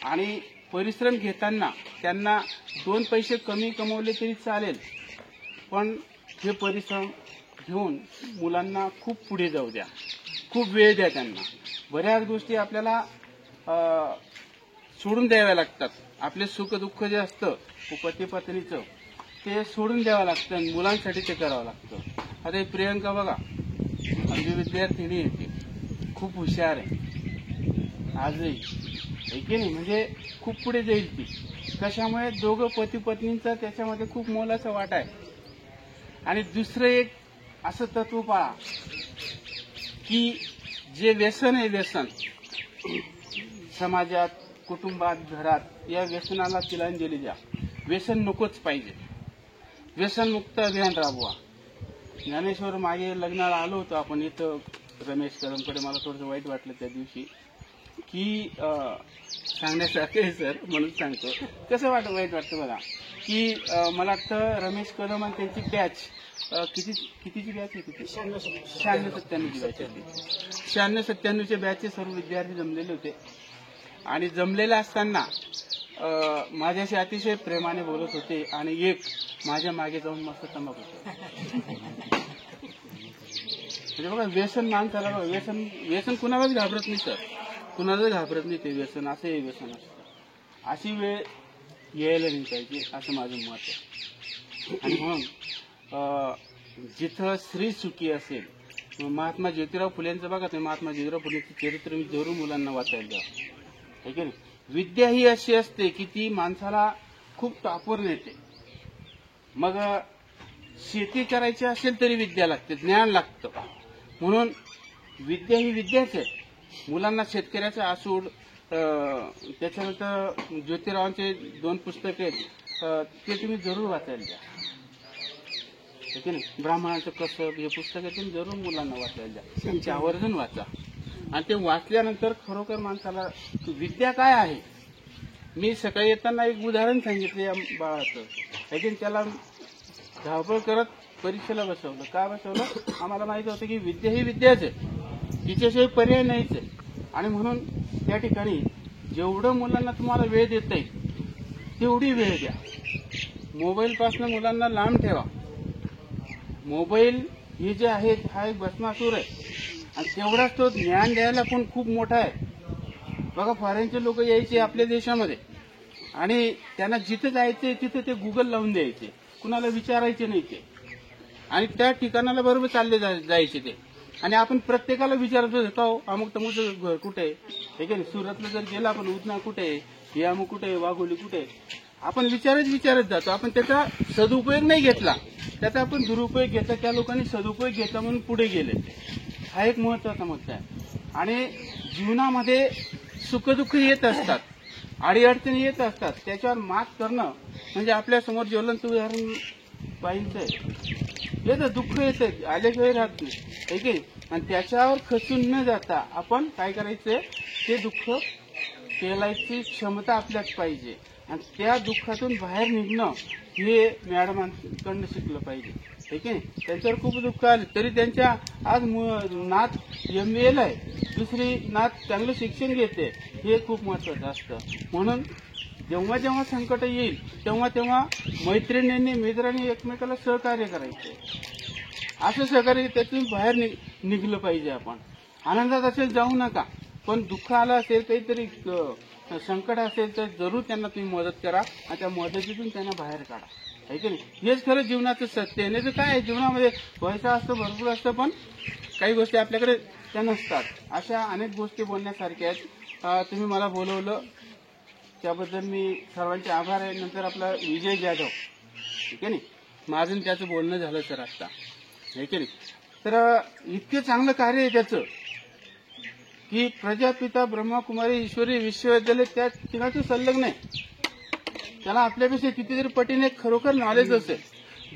आणि परिश्रम घेताना त्यांना 2 पैसे कमी कमवले तरी चालेल, पण हे परिश्रम घेऊन मुलांना खूप पुढे जाऊ द्या. खूप वेळ द्या त्यांना. बऱ्याच गोष्टी आपल्याला सोडून द्याव्या लागतात. आपले सुख दुःख जे असतं पती पत्नीचं ते सोडून द्यावं लागतं. मुलांसाठी ते करावं लागतं. आता प्रियंका बघा, अगदी विद्यार्थिनी येते, खूप हुशार आहे आजही, की नाही? म्हणजे खूप पुढे जाईल ती. कशामुळे? दोघं पती पत्नींचा त्याच्यामध्ये खूप मोलाचा वाटा आहे. आणि दुसरं एक असं तत्व पाळा की जे व्यसन आहे, व्यसन समाजात, कुटुंबात, घरात, या व्यसनाला तिलांजली द्या. व्यसन नकोच पाहिजे. व्यसनमुक्त अभियान राबवा. ज्ञानेश्वर मागे लग्नाला आलो होतो आपण इथं रमेश कदमकडे. मला थोडंसं वाईट वाटलं त्या दिवशी की सांगण्यासारखं आहे सर, म्हणून सांगतो. कसं वाईट वाटतं बघा की मला वाटतं रमेश कदम आणि त्यांची बॅच कितीची बॅच होती? 96-97ची बॅच होती. 96-97च्या बॅचचे सर्व विद्यार्थी जमलेले होते. आणि जमलेले असताना माझ्याशी अतिशय प्रेमाने बोलत होते आणि एक माझ्या मागे जाऊन मस्त तंबाखू होतं. म्हणजे बघा व्यसन माणसाला बघा, व्यसन कुणालाच घाबरत नाही सर, कुणालाच घाबरत नाही ते व्यसन, असं हे व्यसन असतं. अशी वेळ यायला नाही पाहिजे असं माझं मत आहे. आणि म्हणून जिथं स्त्री सुखी असेल, महात्मा ज्योतिराव फुलेंचं बघा तुम्ही, महात्मा ज्योतिराव फुलेंचं चरित्र मी जरूर मुलांना वाचायला द्या. आहे की नाही. विद्या ही अशी असते की ती माणसाला खूप टॉपवर नेते. मग शेती करायची असेल तरी विद्या लागते, ज्ञान लागतं. म्हणून विद्या ही विद्याच आहे. मुलांना शेतकऱ्याचं आसूड, त्याच्यानंतर ज्योतिरावांचे 2 पुस्तक आहेत, ते तुम्ही जरूर वाचायला द्या. ठीक आहे ना. ब्राह्मणाचं कसब हे पुस्तक तुम्ही जरूर मुलांना वाचायला द्या, त्यांचे आवर्जून वाचा. आणि ते वाचल्यानंतर खरोखर माणसाला विद्या काय आहे. मी सकाळी येताना एक उदाहरण सांगितलं या बाळाचं. आहे त्याला धावपळ करत परीक्षेला बसवलं. का बसवलं, आम्हाला माहिती होतं की विद्या ही विद्याच आहे, तिच्याशिवाय पर्याय नाहीच आहे. आणि म्हणून त्या ठिकाणी जेवढं मुलांना तुम्हाला वेळ देता येईल तेवढी वेळ द्या. मोबाईलपासून मुलांना लांब ठेवा. मोबाईल हे जे आहे हा एक भस्मासूर आहे, आणि तेवढाच तो ज्ञान द्यायला पण खूप मोठा आहे. बघा फॉरेनचे लोक यायचे आपल्या देशामध्ये, आणि त्यांना जिथे जायचे तिथे ते गुगल लावून द्यायचे, कुणाला विचारायचे नाही ते, आणि त्या ठिकाणाला बरोबर चालले जायचे ते. आणि आपण प्रत्येकाला विचारतो का हो अमुक तमुकचं घर कुठे आहे. ठीक आहे. सुरतला जर गेला आपण उधना कुठे आहे, हे अमुक कुठे आहे, वाघोली कुठे आहे, आपण विचारत जातो. आपण त्याचा सदुपयोग नाही घेतला, त्याचा आपण दुरुपयोग घेतला. त्या लोकांनी सदुपयोग घेतला म्हणून पुढे गेले. हा एक महत्वाचा मुद्दा आहे. आणि जीवनामध्ये सुखदुःख येत असतात, अडीअडचणी येत असतात, त्याच्यावर मात करणं म्हणजे आपल्यासमोर ज्वलंत उदाहरण पाहिजे. येतं दुःख येतं, आल्याशिवाय राहत नाही. ठीक आहे. आणि त्याच्यावर खचून न जाता आपण काय करायचं, ते दुःख पेलायची क्षमता आपल्यात पाहिजे. आणि त्या दुःखातून बाहेर निघणं हे मॅडमांकडनं शिकलं पाहिजे. ठीक आहे. त्यांच्यावर खूप दुःख आले तरी त्यांच्या आज नात MA आहे, दुसरी नात चांगलं शिक्षण घेते, हे खूप महत्वाचं असतं. म्हणून जेव्हा जेव्हा संकट येईल तेव्हा तेव्हा मैत्रिणींनी मित्रांनी एकमेकाला सहकार्य करायचं. असं सहकार्य त्यातून बाहेर निघलं पाहिजे. आपण आनंदात असेल जाऊ नका, पण दुःख आलं असेल, काहीतरी संकट असेल तर जरूर त्यांना तुम्ही मदत करा, आणि त्या मदतीतून त्यांना बाहेर काढा. आहे की नाही. हेच खरं जीवनाचं सत्य आहे. नाही तर काय जीवनामध्ये पैसा असतो, भरपूर असतं, पण काही गोष्टी आपल्याकडे त्या नसतात. अशा अनेक गोष्टी बोलण्यासारख्या आहेत. तुम्ही मला बोलवलं त्याबद्दल मी सर्वांचे आभार आहे. नंतर आपला विजय जाधव, ठीक आहे नाही, माझं त्याचं बोलणं झालं सर आता. आहे की नाही. तर इतकं चांगलं कार्य आहे त्याचं की प्रजापिता ब्रह्मकुमारी ईश्वरी विश्वविद्यालय त्या ठिकाणचं संलग्न आहे. त्याला आपल्यापेक्षा कितीतरी पटीने खरोखर नॉलेज असेल.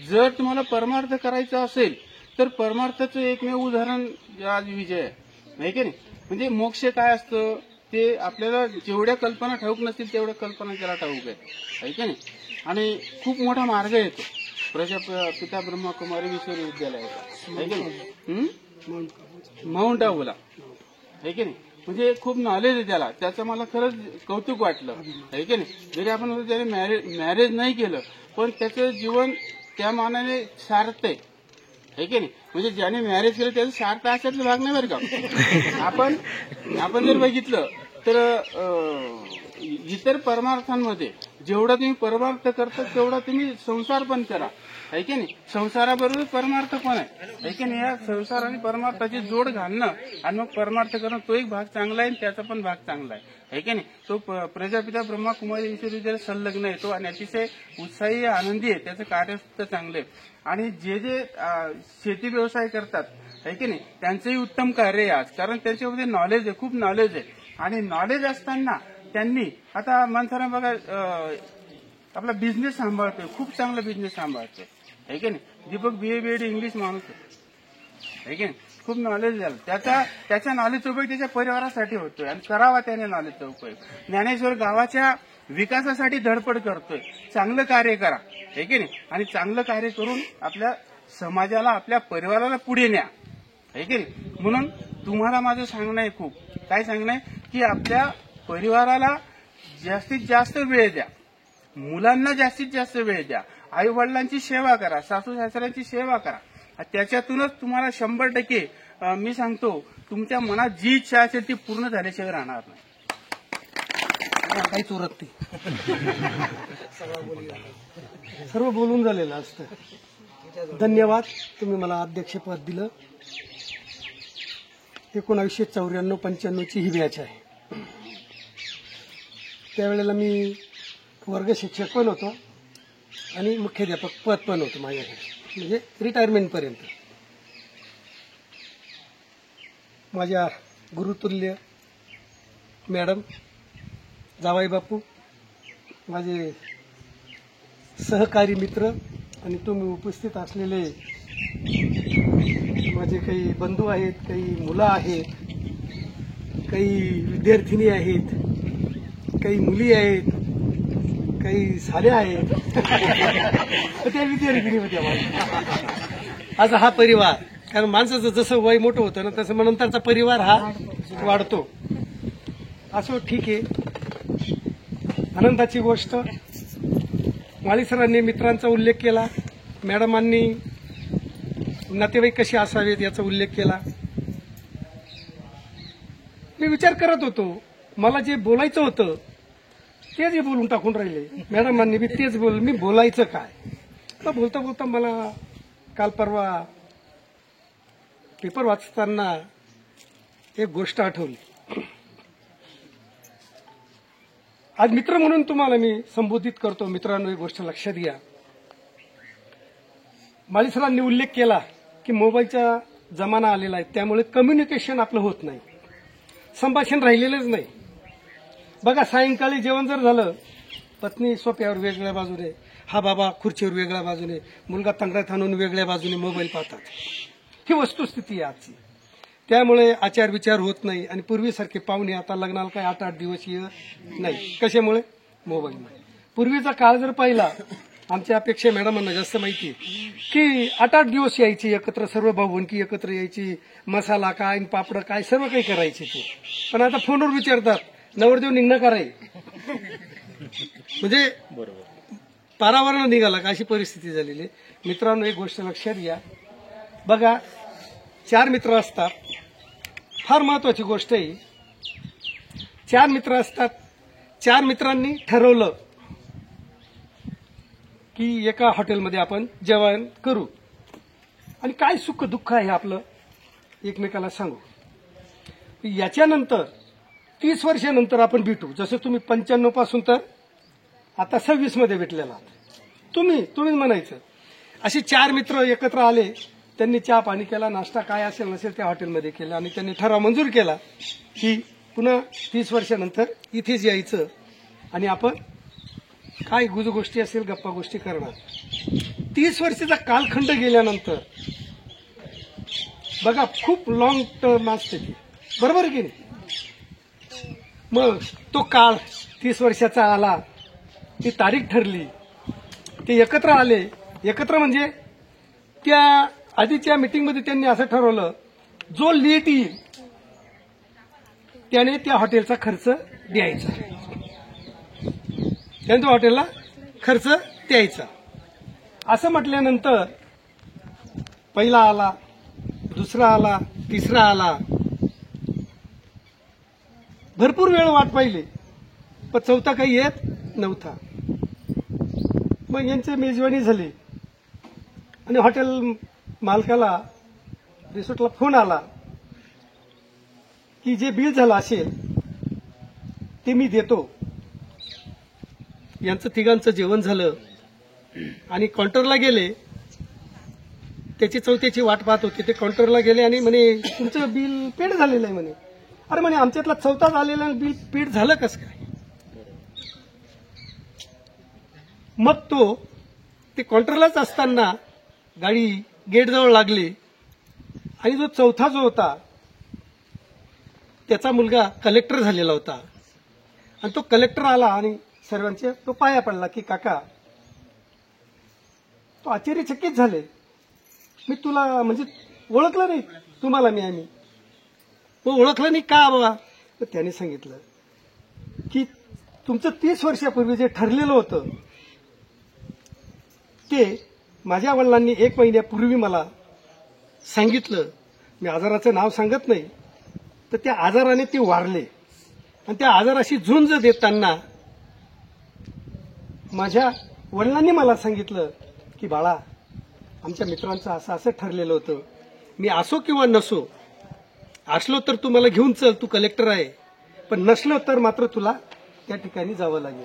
जर तुम्हाला परमार्थ करायचा असेल तर परमार्थाचं एकमेव उदाहरण आज विजय आहे की नाही. म्हणजे मोक्ष काय असतं ते आपल्याला जेवढ्या कल्पना ठाऊक नसतील तेवढ्या कल्पना त्याला ठाऊक आहे की नाही. आणि खूप मोठा मार्ग येतो प्रजापिता ब्रह्मकुमारी विश्वविद्यालयाचा, आहे की नाही, माउंट आबूला, आहे की नाही. म्हणजे खूप नॉलेज आहे त्याला, त्याचं मला खरंच कौतुक वाटलं. आहे की नाही. जरी आपण त्याने मॅरेज नाही केलं पण त्याचं जीवन त्या मानाने सार्थ आहे की नाही. म्हणजे ज्याने मॅरेज केलं त्याचं सार्थ अशातला भाग नाही बरं का. आपण जर बघितलं तर इतर परमार्थांमध्ये जेवढा तुम्ही परमार्थ करता तेवढा तुम्ही संसार पण करा. आहे की नाही. संसाराबरोबर परमार्थ पण आहे की नाही. या संसार आणि परमार्थाची जोड घालणं आणि मग परमार्थ करणं तो एक भाग चांगला आहे, त्याचा पण भाग चांगला आहे की नाही. तो प्रजापिता ब्रह्मकुमारी विश्वविद्यालय संलग्न येतो आणि अतिशय उत्साही आनंदी आहे. त्याचं कार्य सुद्धा चांगलं आहे. आणि जे शेती व्यवसाय करतात आहे की नाही त्यांचंही उत्तम कार्य आहे आज, कारण त्यांच्यामध्ये नॉलेज आहे, खूप नॉलेज आहे. आणि नॉलेज असताना त्यांनी आता माणसाला बघा आपला बिझनेस सांभाळतोय, खूप चांगला बिझनेस सांभाळतोय, आहे की नाही. दीपक BA BEd इंग्लिश माणूस आहे की नाही. खूप नॉलेज झालं त्याच्या नॉलेजचा उपयोग त्याच्या परिवारासाठी होतोय आणि करावा त्याने नॉलेजचा उपयोग. ज्ञानेश्वर गावाच्या विकासासाठी धडपड करतोय. चांगलं कार्य करा, आहे की नाही. आणि चांगलं कार्य करून आपल्या समाजाला आपल्या परिवाराला पुढे न्या, आहे की नाही. म्हणून तुम्हाला माझं सांगणं आहे, खूप काय सांगणं आहे की आपल्या परिवाराला जास्तीत जास्त वेळ द्या, मुलांना जास्तीत जास्त वेळ द्या, आई वडिलांची सेवा करा, सासू सासऱ्यांची सेवा करा. त्याच्यातूनच तुम्हाला 100% मी सांगतो तुमच्या मनात जी इच्छा असेल ती पूर्ण झाल्याशिवाय राहणार नाही. काहीच उरत नाही. सर्व बोलून झालेलं असतं. धन्यवाद. तुम्ही मला अध्यक्षपद दिलं. 1994-95 ही बॅच आहे. त्यावेळेला मी वर्ग शिक्षक पण होतो आणि मुख्याध्यापक पद पण होतं माझ्याकडे, म्हणजे रिटायरमेंटपर्यंत. माझ्या गुरुतुल्य मॅडम, जावाई बापू, माझे सहकारी मित्र आणि तुम्ही उपस्थित असलेले माझे काही बंधू आहेत, काही मुलं आहेत, काही विद्यार्थिनी आहेत, काही मुली आहेत, काही साल्या आहेत. त्या विद्यार्थिनी होत्या माझ्या. आज हा परिवार, कारण माणसाचं जसं वय मोठं होतं ना तसं नंतरचा परिवार हा वाढतो. असं ठीक आहे. आनंदाची गोष्ट, माळी सरांनी मित्रांचा उल्लेख केला, मॅडमांनी नातेवाईक कसे असावेत याचा उल्लेख केला. मी विचार करत होतो, मला जे बोलायचं होतं ते जे बोलून टाकून राहिले मॅडमांनी बी तेच मी बोलायचं काय. तर बोलता बोलता मला काल परवा पेपर वाचताना एक गोष्ट आठवली. आज मित्र म्हणून तुम्हाला मी संबोधित करतो. मित्रांनो, एक गोष्ट लक्षात घ्या. माळी सरांनी उल्लेख केला की मोबाईलचा जमाना आलेला आहे, त्यामुळे कम्युनिकेशन आपलं होत नाही, संभाषण राहिलेलंच नाही. बघा, सायंकाळी जेवण जर झालं, पत्नी सोफ्यावर वेगळ्या बाजूने, हा बाबा खुर्चीवर वेगळ्या बाजूने, मुलगा तंगड्यात आणून वेगळ्या बाजूने मोबाईल पाहतात. ही वस्तुस्थिती आहे आजची. त्यामुळे आचार विचार होत नाही आणि पूर्वीसारखे पाहुणे आता लग्नाला काय 8-8 दिवस येत नाही. कशामुळे? मोबाईलमुळे. पूर्वीचा काळ जर पाहिला, आमच्या अपेक्षा मॅडमांना जास्त माहिती आहे की 8-8 दिवस यायची एकत्र, सर्व भाऊबंदकी एकत्र यायची, मसाला काय पापड काय सर्व काही करायचे ते. पण आता फोनवर विचारतात, नवरदेव निघणं कराय म्हणजे पारावरनं निघाला का, अशी परिस्थिती झालेली. मित्रांनो, एक गोष्ट लक्षात घ्या. बघा, 4 मित्र असतात, फार महत्वाची गोष्ट आहे. 4 मित्र असतात, 4 मित्रांनी ठरवलं की एका हॉटेलमध्ये आपण जेवण करू आणि काय सुख दुःख आहे आपलं एकमेकाला सांगू. याच्यानंतर 30 वर्षानंतर आपण भेटू. जसं तुम्ही 95 पासून तर आता 26 मध्ये भेटलेला तुम्ही म्हणायचं. असे 4 मित्र एकत्र आले, त्यांनी चहा पाणी केला, नाश्ता काय असेल नसेल त्या हॉटेलमध्ये केला आणि त्यांनी ठराव मंजूर केला की पुन्हा 30 वर्षानंतर इथेच यायचं आणि आपण काय गुजगोष्टी असेल गप्पा गोष्टी करणार. 30 वर्षाचा कालखंड गेल्यानंतर बघा, खूप लॉंग टर्म असते ती, बरोबर की नाही. मग तो काळ 30 वर्षाचा आला, ती तारीख ठरली, ते एकत्र आले. एकत्र म्हणजे त्या आधीच्या मीटिंगमध्ये त्यांनी असं ठरवलं, जो लेट येईल त्याने त्या हॉटेलचा खर्च द्यायचा, त्याने त्या हॉटेलला खर्च द्यायचा. असं म्हटल्यानंतर पहिला आला, दुसरा आला, तिसरा आला. भरपूर वेळ वाट पाहिली, पण चौथा काही येत नव्हता. मग यांची मेजवानी झाली आणि हॉटेल मालकाला, रिसॉर्टला फोन आला की जे बिल झालं असेल ते मी देतो. यांचं तिघांचं जेवण झालं आणि काउंटरला गेले. त्याची चौथ्याची वाट पाहत होते. ते काउंटरला गेले आणि म्हणे, तुमचं बिल पेड झालेलं आहे म्हणे. अरे म्हणे, आमच्यातला चौथा झालेला बिल पेड झालं कसं काय. मग ते काउंटरलाच असताना गाडी गेटजवळ लागली आणि जो चौथा जो होता त्याचा मुलगा कलेक्टर झालेला होता आणि तो कलेक्टर आला आणि सर्वांचे तो पाया पडला की काका. तो आश्चर्यचकित झाले, मी तुला म्हणजे ओळखलं नाही तुम्हाला, मी आम्ही मग ओळखलं नाही का बाबा. तर त्याने सांगितलं की तुमचं 30 वर्षापूर्वी जे ठरलेलं होतं ते माझ्या वडिलांनी 1 महिन्यापूर्वी मला सांगितलं, मी आजाराचं नाव सांगत नाही, तर त्या आजाराने ते वारले आणि त्या आजाराशी झुंज देताना माझ्या वडिलांनी मला सांगितलं की बाळा, आमच्या मित्रांचं असं असं ठरलेलं होतं, मी असो किंवा नसो, असलो तर तू मला घेऊन चल, तू कलेक्टर आहे, पण नसलो तर मात्र तुला त्या ठिकाणी जावं लागेल.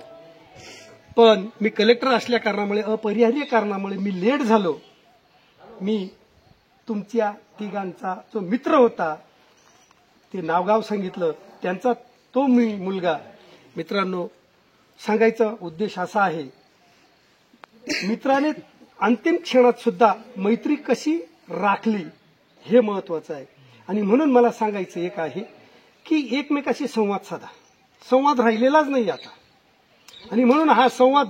पण मी कलेक्टर असल्या कारणामुळे, अपरिहार्य कारणामुळे मी लेट झालो. मी तुमच्या तिघांचा जो मित्र होता, ते नावगाव सांगितलं, त्यांचा तो मी मुलगा. मित्रांनो, सांगायचा उद्देश असा आहे, मित्राने अंतिम क्षणात सुद्धा मैत्री कशी राखली हे महत्वाचं आहे. आणि म्हणून मला सांगायचं एक आहे की एकमेकाशी संवाद साधा. संवाद राहिलेलाच नाही आता. आणि म्हणून हा संवाद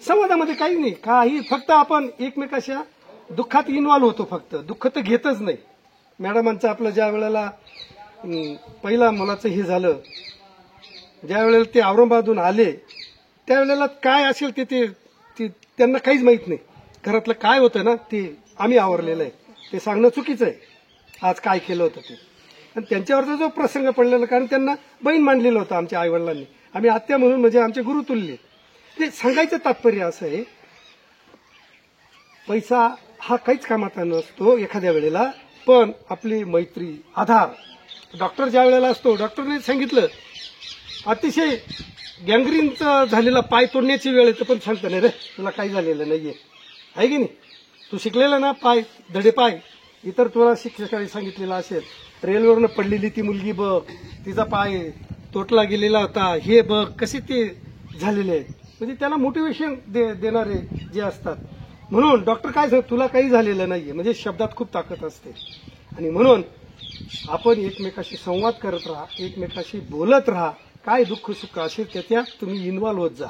संवादामध्ये काही नाही, काही फक्त आपण एकमेकाच्या दुःखात इन्व्हॉल्व होतो, फक्त दुःख तर घेतच नाही. मॅडमांचं आपलं ज्या वेळेला पहिला मुलाचं हे झालं, ज्या वेळेला ते औरंगाबादहून आले, त्यावेळेला काय असेल ते त्यांना काहीच माहित नाही. घरातलं काय होतं ना ते आम्ही आवरलेलं आहे, ते सांगणं चुकीचं आहे. आज काय केलं होतं ते, आणि त्यांच्यावरचा जो प्रसंग पडलेला, कारण त्यांना बहीण मांडलेलं होतं आमच्या आईवडिलांनी, आम्ही आत्या म्हणून म्हणजे आमचे गुरुतुल्य. ते सांगायचं तात्पर्य असं आहे, पैसा हा काहीच कामाचा नसतो एखाद्या वेळेला, पण आपली मैत्री, आधार. डॉक्टर ज्या वेळेला असतो, डॉक्टरने सांगितलं अतिशय गँग्रीनचा झालेला पाय तोडण्याची वेळ येतं, पण सांगतं नाही रे तुला काही झालेलं नाहीये, आहे की नाही, तू शिकलेला ना पाय, धडे पाय. इतर तुला शिक्षकांनी सांगितलेलं असेल, रेल्वेवरनं पडलेली ती मुलगी बघ, तिचा पाय तोटला गेलेला होता, हे बघ कसे ते झालेले आहेत. म्हणजे त्याला मोटिवेशन देणारे जे असतात. म्हणून डॉक्टर काय सांगतो, तुला काही झालेलं नाहीये, म्हणजे शब्दात खूप ताकद असते. आणि म्हणून आपण एकमेकाशी संवाद करत राहा, एकमेकाशी बोलत राहा. काय दुःख सुख असेल त्याच्यात तुम्ही इन्व्हॉल्व होत जा,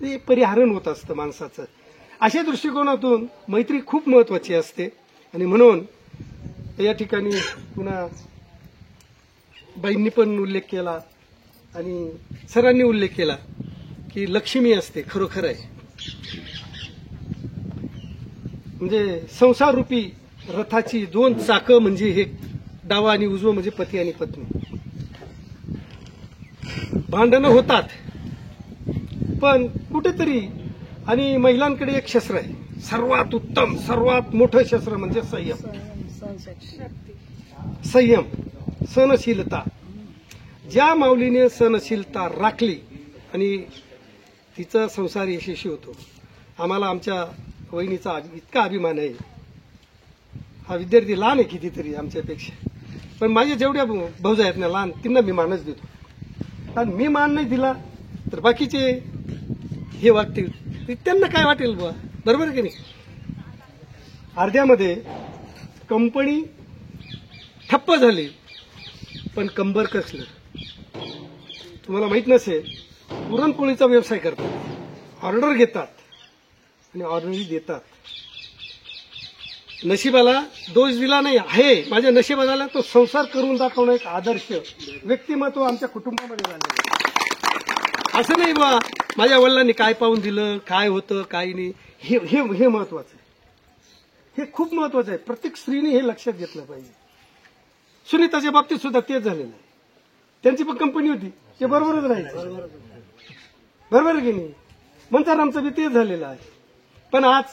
ते परिहरण होत असतं माणसाचं. अशा दृष्टिकोनातून मैत्री खूप महत्वाची असते. आणि म्हणून या ठिकाणी पुन्हा बाईंनी पण उल्लेख केला आणि सरांनी उल्लेख केला की लक्ष्मी असते, खरोखर आहे. म्हणजे संसार रूपी रथाची दोन चाकं म्हणजे हे डावा आणि उजवं, म्हणजे पती आणि पत्नी. भांडणं होतात, पण कुठेतरी, आणि महिलांकडे एक शस्त्र आहे, सर्वात उत्तम, सर्वात मोठं शस्त्र म्हणजे संयम. संयम, सहनशीलता. ज्या माऊलीने सहनशीलता राखली आणि तिचा संसार यशस्वी होतो. आम्हाला आमच्या वहिनीचा इतका अभिमान आहे. हा विद्यार्थी लहान आहे कितीतरी आमच्यापेक्षा, पण माझ्या जेवढ्या भाऊजा आहेत ना लहान, त्यांना मी मानच देतो. कारण मी मान नाही दिला तर बाकीचे हे वागतील, त्यांना काय वाटेल बुवा, बरोबर आहे की नाही. अर्ध्यामध्ये कंपनी ठप्प झाली, पण कंबर कसलं. तुम्हाला माहित नसेल, पुरणपोळीचा व्यवसाय करतात, ऑर्डर घेतात आणि ऑर्डरही देतात. नशिबाला दोष दिला नाही आहे, माझ्या नशिबाला तो संसार करून दाखवणं एक आदर्श व्यक्तिमत्व आमच्या कुटुंबामध्ये झालं. असं नाही बा माझ्या वडिलांनी काय पाहून दिलं, काय होतं काय नाही, हे महत्वाचं आहे. हे खूप महत्वाचं आहे. प्रत्येक स्त्रीने हे लक्षात घेतलं पाहिजे. सुनीताच्या बाबतीत सुद्धा तेच झालेलं आहे. त्यांची पण कंपनी होती, ते बरोबरच राहायचं, बरोबर की नाही. मंचारामचं बी तेच झालेलं आहे. पण आज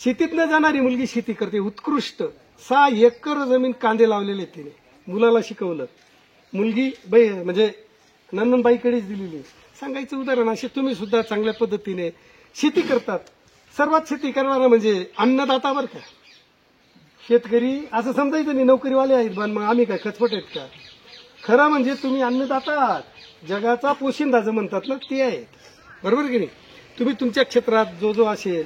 शेतीत न जाणारी मुलगी शेती करते, उत्कृष्ट. 6 एकर जमीन कांदे लावलेले तिने, मुलाला शिकवलं. मुलगी म्हणजे नंदनबाईकडेच दिलेली. सांगायचं उदाहरण असे तुम्ही सुद्धा चांगल्या पद्धतीने शेती करतात. सर्वात शेती करणारा म्हणजे अन्नदाता बरं का. शेतकरी असं समजायचं नाही नोकरीवाले आहेत पण मग आम्ही काय खचपट आहेत का. खरं म्हणजे तुम्ही अन्नदाता आहात, जगाचा पोशिंदा जे म्हणतात ना ते आहेत, बरोबर की नाही. तुम्ही तुमच्या क्षेत्रात जो असेल,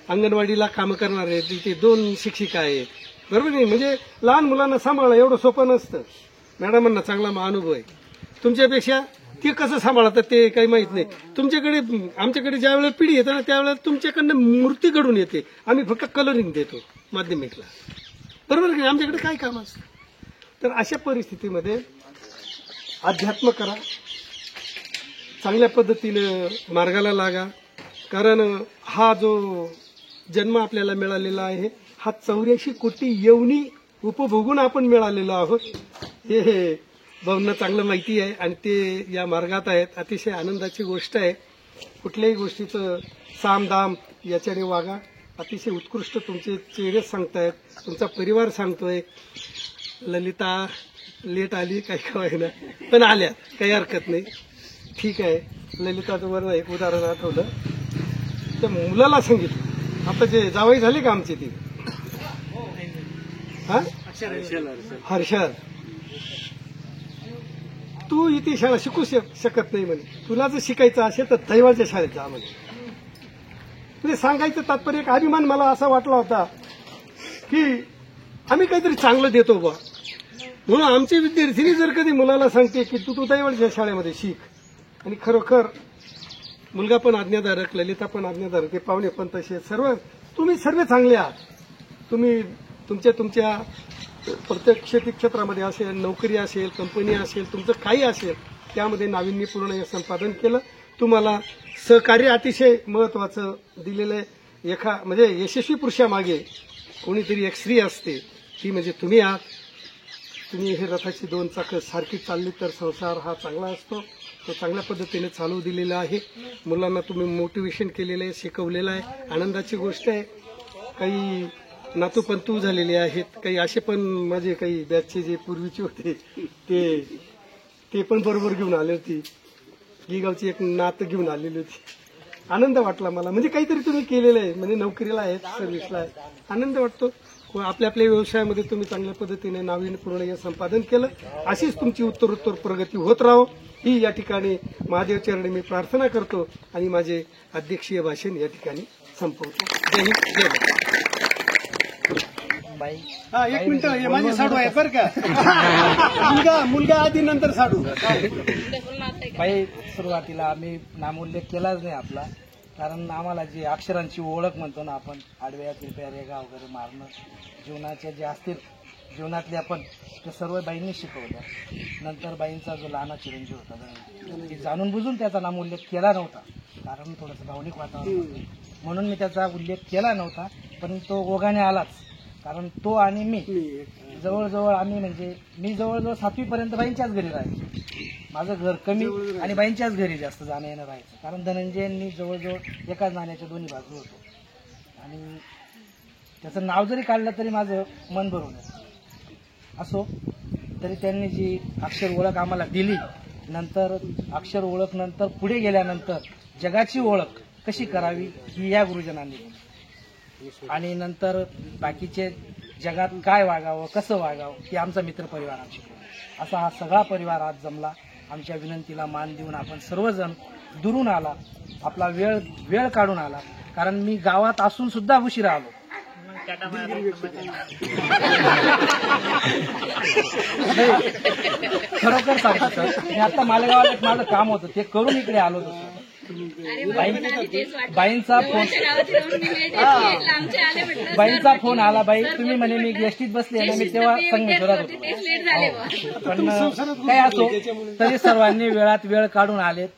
अंगणवाडीला कामं करणारे तिथे 2 शिक्षिका आहेत, बरोबर नाही. म्हणजे लहान मुलांना सांभाळणं एवढं सोपं नसतं. मॅडमांना चांगला अनुभव आहे. तुमच्यापेक्षा ते कसं सांभाळतात ते काही माहित नाही. तुमच्याकडे आमच्याकडे ज्या वेळेला पिढी येते ना त्यावेळेला तुमच्याकडनं मूर्ती घडून येते, आम्ही फक्त कलरिंग देतो माध्यमिकला, बरोबर की. आमच्याकडे काय काम असतं. तर अशा परिस्थितीमध्ये अध्यात्म करा, चांगल्या पद्धतीने मार्गाला लागा. कारण हा जो जन्म आपल्याला मिळालेला आहे हा 84 कोटी येवनी उपभोगून आपण मिळालेलो आहोत हे भाऊंना चांगलं माहिती आहे आणि ते या मार्गात आहेत. अतिशय आनंदाची गोष्ट आहे. कुठल्याही गोष्टीचं सामदाम याच्याने वागा. अतिशय उत्कृष्ट तुमचे चेहरे सांगतायत, तुमचा परिवार सांगतोय. ललिता लेट आली काही काय ना, पण आल्या, काही हरकत नाही. ठीक आहे. ललिताचं बरं एक उदाहरण आठवलं. त्या मुलाला सांगितलं, आता जे जावई झाले का आमचे ती हर्षद, तू इथे शाळा शिकू शकत नाही म्हणे, तुला जर शिकायचं असेल तर दैवाच्या शाळेत जा म्हणे. म्हणजे सांगायचं तात्पर्य एक अभिमान मला असा वाटला होता की आम्ही काहीतरी चांगलं देतो बा. म्हणून आमची विद्यार्थिनी जर कधी मुलाला सांगते की तू दैवाच्या शाळेमध्ये शिक, आणि खरोखर मुलगा पण आज्ञाधारक, ललिता पण आज्ञाधारक, ते पाहुणे पण तसे, तुम्ही सर्व चांगले आहात. तुम्ही तुमच्या प्रत्येक क्षेत्रामध्ये असेल, नोकरी असेल, कंपनी असेल, तुमचं काही असेल त्यामध्ये नाविन्यपूर्ण हे संपादन केलं. तुम्हाला सहकार्य अतिशय महत्वाचं दिलेलं आहे. म्हणजे यशस्वी पुरुषामागे कोणीतरी एक स्त्री असते, ती म्हणजे तुम्ही आहात. तुम्ही हे रथाची दोन चाकं सारखी चालली तर संसार हा चांगला असतो. तो चांगल्या पद्धतीने चालू दिलेला आहे. मुलांना तुम्ही मोटिवेशन केलेलं आहे, शिकवलेलं आहे. आनंदाची गोष्ट आहे. काही नातूपंतू झालेले आहेत, काही असे पण माझे काही बॅचचे जे पूर्वीचे होते ते पण बरोबर घेऊन आले होते. गिगावची एक नात घेऊन आलेली होती. आनंद वाटला मला. म्हणजे काहीतरी तुम्ही केलेलं आहे, म्हणजे नोकरीला आहेत, सर्व्हिसला आहे, आनंद वाटतो. आपल्या व्यवसायामध्ये तुम्ही चांगल्या पद्धतीने नाविन्यपूर्ण हे संपादन केलं. अशीच तुमची उत्तरोत्तर प्रगती होत राहो ही या ठिकाणी महादेव चरणी मी प्रार्थना करतो आणि माझे अध्यक्षीय भाषण या ठिकाणी संपवतो. जय हिंद, जय भारत. एक मिनिट, माझे साडू आहेत बरं का. मुलगा आधी नंतर साडू. बाई, सुरुवातीला आम्ही नामोल्लेख केलाच नाही आपला, कारण आम्हाला जी अक्षरांची ओळख म्हणतो ना आपण, आडव्या तिरप्या रेगा वगैरे मारणं, जीवनाच्या जे असतील जीवनातले आपण, ते सर्व बाईंनी शिकवलं. नंतर बाईंचा जो लहाना चिरंजीव होता, की जाणून बुजून त्याचा नामोल्लेख केला नव्हता, कारण थोडंसं भावनिक वातावरण होतं, म्हणून मी त्याचा उल्लेख केला नव्हता. पण तो ओघाने आलाच, कारण तो आणि मी जवळजवळ मी जवळजवळ 7वी पर्यंत बाईंच्याच घरी राहायचो. माझं घर कमी आणि बाईंच्याच घरी जास्त जाणं येणं राहायचं, कारण धनंजयांनी जवळजवळ एकाच नाण्याच्या दोन्ही बाजू होतो. आणि त्याचं नाव जरी काढलं तरी माझं मन भरून येतं. असो, तरी त्यांनी जी अक्षर ओळख आम्हाला दिली, नंतर अक्षर ओळख नंतर पुढे गेल्यानंतर जगाची ओळख कशी करावी ही या गुरुजनांनी दिली. आणि नंतर बाकीचे जगात काय वागावं, कसं वागावं हे आमचा मित्रपरिवार शिकवला. असा हा सगळा परिवार आज जमला. आमच्या विनंतीला मान देऊन आपण सर्वजण दुरून आला, आपला वेळ काढून आला. कारण मी गावात असून सुद्धा उशिरा आलो. खरोखर सांगतो सर, मी आता मालेगावात माझं काम होतं ते करून इकडे आलो होतो. बाईंचा फोन आला, बाई तुम्ही म्हणे मी एसटीत बसले ना, मी तेव्हा संगमेश्वरात होतो. पण काय असो, तरी सर्वांनी वेळात वेळ काढून आलेत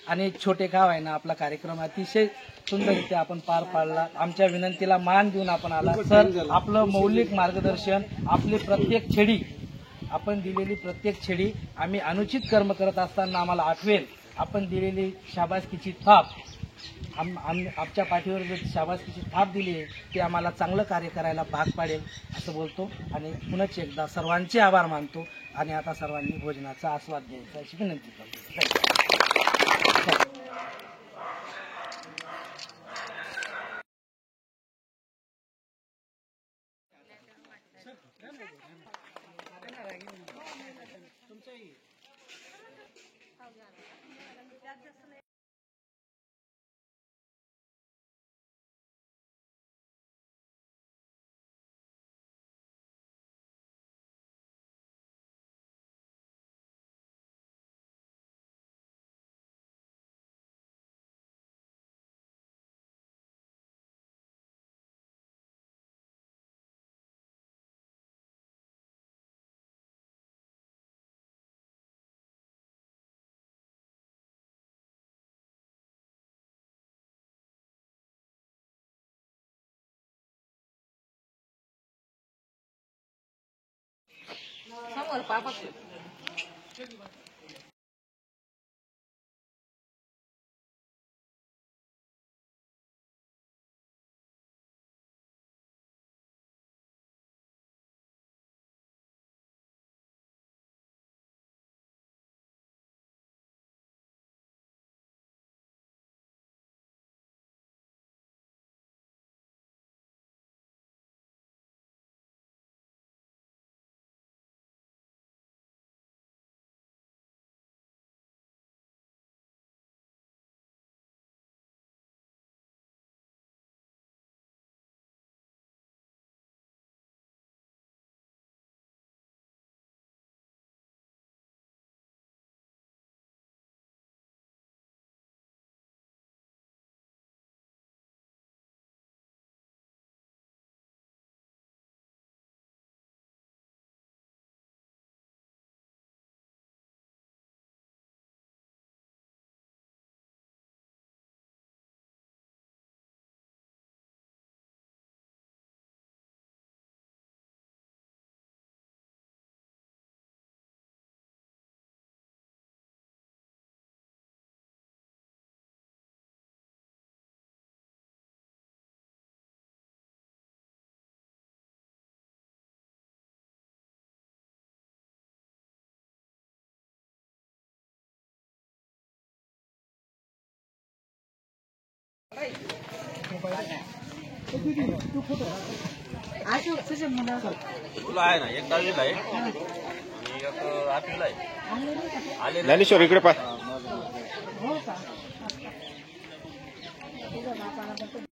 आणि छोटे गाव आहे ना, आपला कार्यक्रम अतिशय सुंदररित्या आपण पार पाडला. आमच्या विनंतीला मान देऊन आपण आला. सर, आपलं मौलिक मार्गदर्शन, आपली प्रत्येक छडी, आपण दिलेली प्रत्येक छडी, आम्ही अनुचित कर्म करत असताना आम्हाला आठवेल. आपण दिलेली शाबासकीची थाप, आमच्या पाठीवर जो शाबासकीची थाप दिली आहे ती आम्हाला चांगलं कार्य करायला भाग पाडेल असं बोलतो. आणि पुनश्च एकदा सर्वांचे आभार मानतो आणि आता सर्वांनी भोजनाचा आस्वाद घ्यायचा अशी विनंती करतो. मुलं आहे ना, एक 10वीला आहे आणि एक 8वीला आहे. ज्ञानेश्वर इकडे पाह.